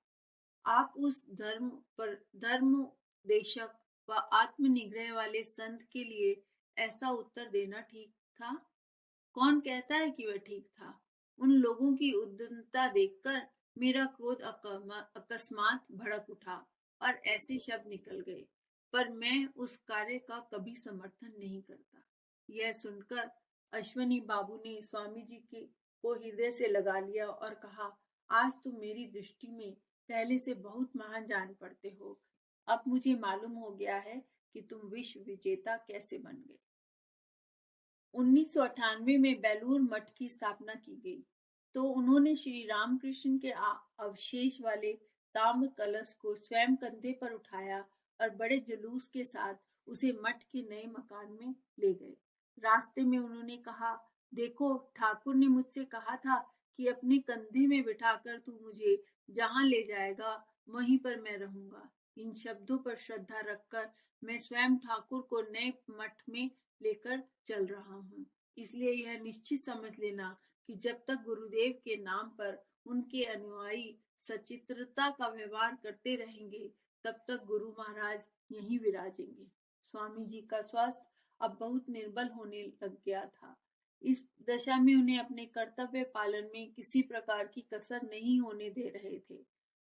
आप उस धर्म देशक व आत्मनिग्रह वाले संत के लिए ऐसा उत्तर देना ठीक था? कौन कहता है कि वह ठीक था? उन लोगों की उद्दंडता देखकर मेरा क्रोध अकस्मात भड़क उठा और ऐसे शब्द निकल गए, पर मैं उस कार्य का कभी समर्थन नहीं करता। यह सुनकर अश्वनी बाबू ने स्वामी जी को हृदय से लगा लिया और कहा, आज तुम मेरी दृष्टि में पहले से बहुत महान जान पड़ते हो। अब मुझे मालूम हो गया है कि तुम विश्व विजेता कैसे बन गए। 1998 में बेलूर मठ की स्थापना की गई तो उन्होंने श्री रामकृष्ण के अवशेष वाले ताम्र कलश को स्वयं कंधे पर उठाया और बड़े जुलूस के साथ उसे मठ के नए मकान में ले गए। रास्ते में उन्होंने कहा, देखो, ठाकुर ने मुझसे कहा था कि अपने कंधे में बिठाकर तू मुझे जहां ले जाएगा वहीं पर मैं रहूंगा। इन शब्दों पर श्रद्धा रखकर मैं स्वयं ठाकुर को नए मठ में लेकर चल रहा हूँ। इसलिए यह निश्चित समझ लेना कि जब तक गुरुदेव के नाम पर उनके अनुयायी सचित्रता का व्यवहार करते रहेंगे, तब तक गुरु महाराज यहीं विराजेंगे। स्वामी जी का स्वास्थ्य अब बहुत निर्बल होने लग गया था। इस दशा में उन्हें अपने कर्तव्य पालन में किसी प्रकार की कसर नहीं होने दे रहे थे।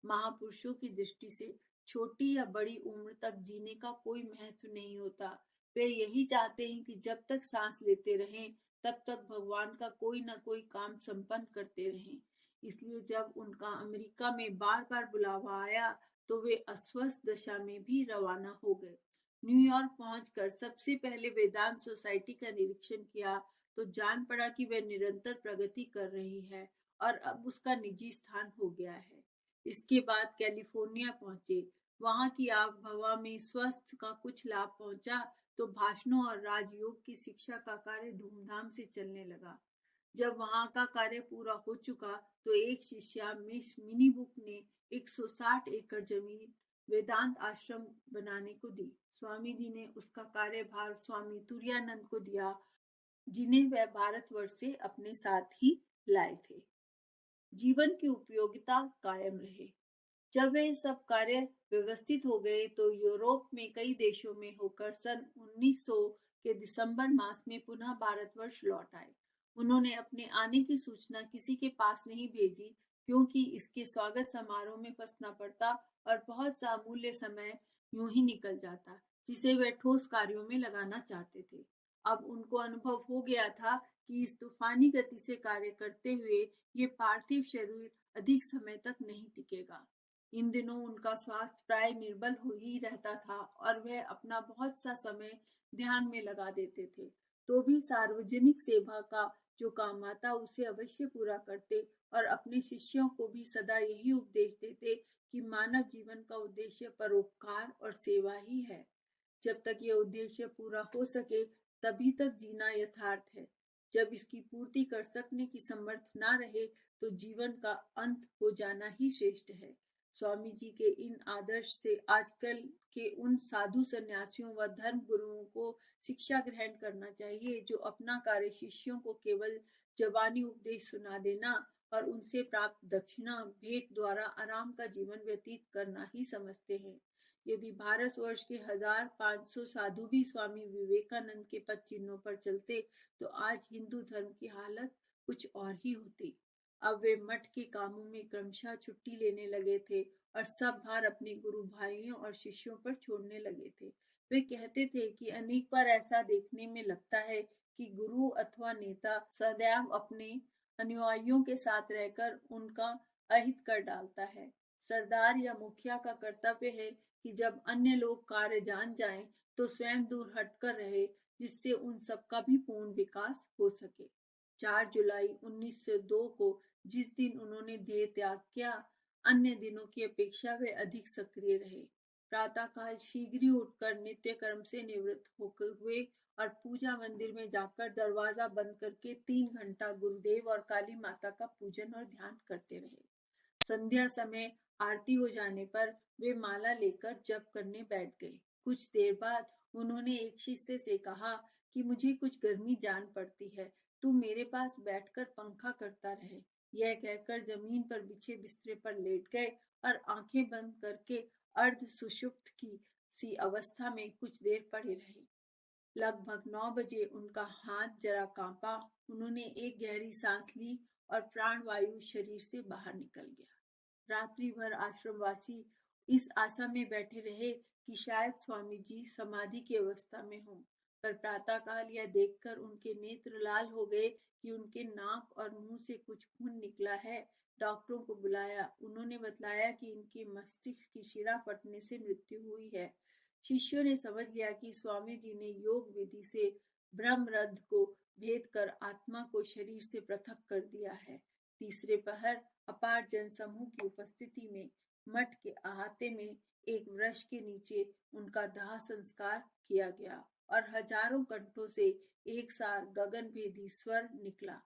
महापुरुषों की दृष्टि से छोटी या बड़ी उम्र तक जीने का कोई महत्व नहीं होता। वे यही चाहते हैं कि जब तक सांस लेते रहें तब तक भगवान का कोई न कोई काम संपन्न करते रहें। इसलिए जब उनका अमेरिका में बार बार बुलावा आया तो वे अस्वस्थ दशा में भी रवाना हो गए। न्यूयॉर्क पहुंचकर सबसे पहले वेदांत सोसाइटी का निरीक्षण किया तो जान पड़ा कि वह निरंतर प्रगति कर रही है और अब उसका निजी स्थान हो गया है। इसके बाद कैलिफोर्निया पहुंचे। वहां की आबहवा में स्वास्थ्य का कुछ लाभ पहुंचा तो भाषणों और राजयोग की शिक्षा का कार्य धूमधाम से चलने लगा। जब वहां का कार्य पूरा हो चुका तो एक शिष्या मिस मिनी बुक ने 160 एकड़ जमीन वेदांत आश्रम बनाने को दी। स्वामी जी ने उसका कार्यभार स्वामी तुरानंद को दिया, जिन्हें वह भारतवर्ष से अपने साथ ही लाए थे। जीवन की उपयोगिता कायम रहे। जब वे सब कार्य व्यवस्थित हो गए तो यूरोप में कई देशों में होकर सन 1900 के दिसंबर मास में पुनः भारतवर्ष लौट आए। उन्होंने अपने आने की सूचना किसी के पास नहीं भेजी क्योंकि इसके स्वागत समारोह में फंसना पड़ता और बहुत सा अमूल्य समय यूं ही निकल जाता, जिसे वे ठोस कार्यों में लगाना चाहते थे। अब उनको अनुभव हो गया था कि इस तूफानी गति से कार्य करते हुए ये पार्थिव शरीर अधिक समय तक नहीं टिकेगा। इन दिनों उनका स्वास्थ्य प्राय निर्बल हो ही रहता था और वह अपना बहुत सा समय ध्यान में लगा देते थे। तो भी सार्वजनिक सेवा का जो काम आता उसे अवश्य पूरा करते और अपने शिष्यों को भी सदा यही उपदेश देते कि मानव जीवन का उद्देश्य परोपकार और सेवा ही है। जब तक यह उद्देश्य पूरा हो सके तभी तक जीना यथार्थ है। जब इसकी पूर्ति कर सकने की समर्थ ना रहे तो जीवन का अंत हो जाना ही श्रेष्ठ है। स्वामी जी के इन आदर्श से आजकल के उन साधु सन्यासियों व धर्म गुरुओं को शिक्षा ग्रहण करना चाहिए जो अपना कार्य शिष्यों को केवल जबानी उपदेश सुना देना और उनसे प्राप्त दक्षिणा भेंट द्वारा आराम का जीवन व्यतीत करना ही समझते हैं। यदि भारतवर्ष के 1500 साधु भी स्वामी विवेकानंद के पद चिन्हों पर चलते तो आज हिंदू धर्म की हालत कुछ और ही होती। अब वे मठ के कामों में क्रमशः छुट्टी लेने लगे थे और सब भार अपने गुरु भाइयों और शिष्यों पर छोड़ने लगे थे। वे कहते थे कि अनेक बार ऐसा देखने में लगता है कि गुरु अथवा नेता सदैव अपने अनुयायियों के साथ रहकर उनका अहित कर डालता है। सरदार या मुखिया का कर्तव्य है कि जब अन्य लोग कार्य जान जाएं तो स्वयं दूर हटकर रहे, जिससे उन सबका भी पूर्ण विकास हो सके। 4 जुलाई 1902 को जिस दिन उन्होंने देह त्याग किया, अन्य दिनों की अपेक्षा वे अधिक सक्रिय रहे। प्रातःकाल शीघ्र ही उठकर नित्य कर्म से निवृत्त होकर हुए और पूजा मंदिर में जाकर दरवाजा बंद करके 3 घंटा गुरुदेव और काली माता का पूजन और ध्यान करते रहे। संध्या समय आरती हो जाने पर वे माला लेकर जप करने बैठ गए। कुछ देर बाद उन्होंने एक शिष्य से कहा कि मुझे कुछ गर्मी जान पड़ती है, तू मेरे पास बैठकर पंखा करता रहे। यह कहकर जमीन पर बिछे बिस्तरे पर लेट गए और आंखें बंद करके अर्ध सुषुप्त की सी अवस्था में कुछ देर पड़े रहे। लगभग 9 बजे उनका हाथ जरा कांपा, उन्होंने एक गहरी सांस ली और प्राणवायु शरीर से बाहर निकल गया। रात्रि भर आश्रमवासी इस आशा में बैठे रहे कि शायद स्वामी जी समाधि की अवस्था में हों, पर प्रातःकाल यह देखकर उनके नेत्र लाल हो गए कि उनके नाक और मुंह से कुछ खून निकला है। डॉक्टरों को बुलाया, उन्होंने बतलाया कि इनके मस्तिष्क की शिरा फटने से मृत्यु हुई है। शिष्यों ने समझ लिया कि स्वामी जी ने योग विधि से ब्रह्मरंध्र को भेद कर आत्मा को शरीर से पृथक कर दिया है। तीसरे पहर अपार जनसमूह की उपस्थिति में मठ के अहाते में एक वृक्ष के नीचे उनका दाह संस्कार किया गया और हजारों कंठों से एक सार गगनभेदी स्वर निकला,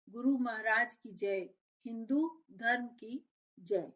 गुरु महाराज की जय, हिंदू धर्म की जय।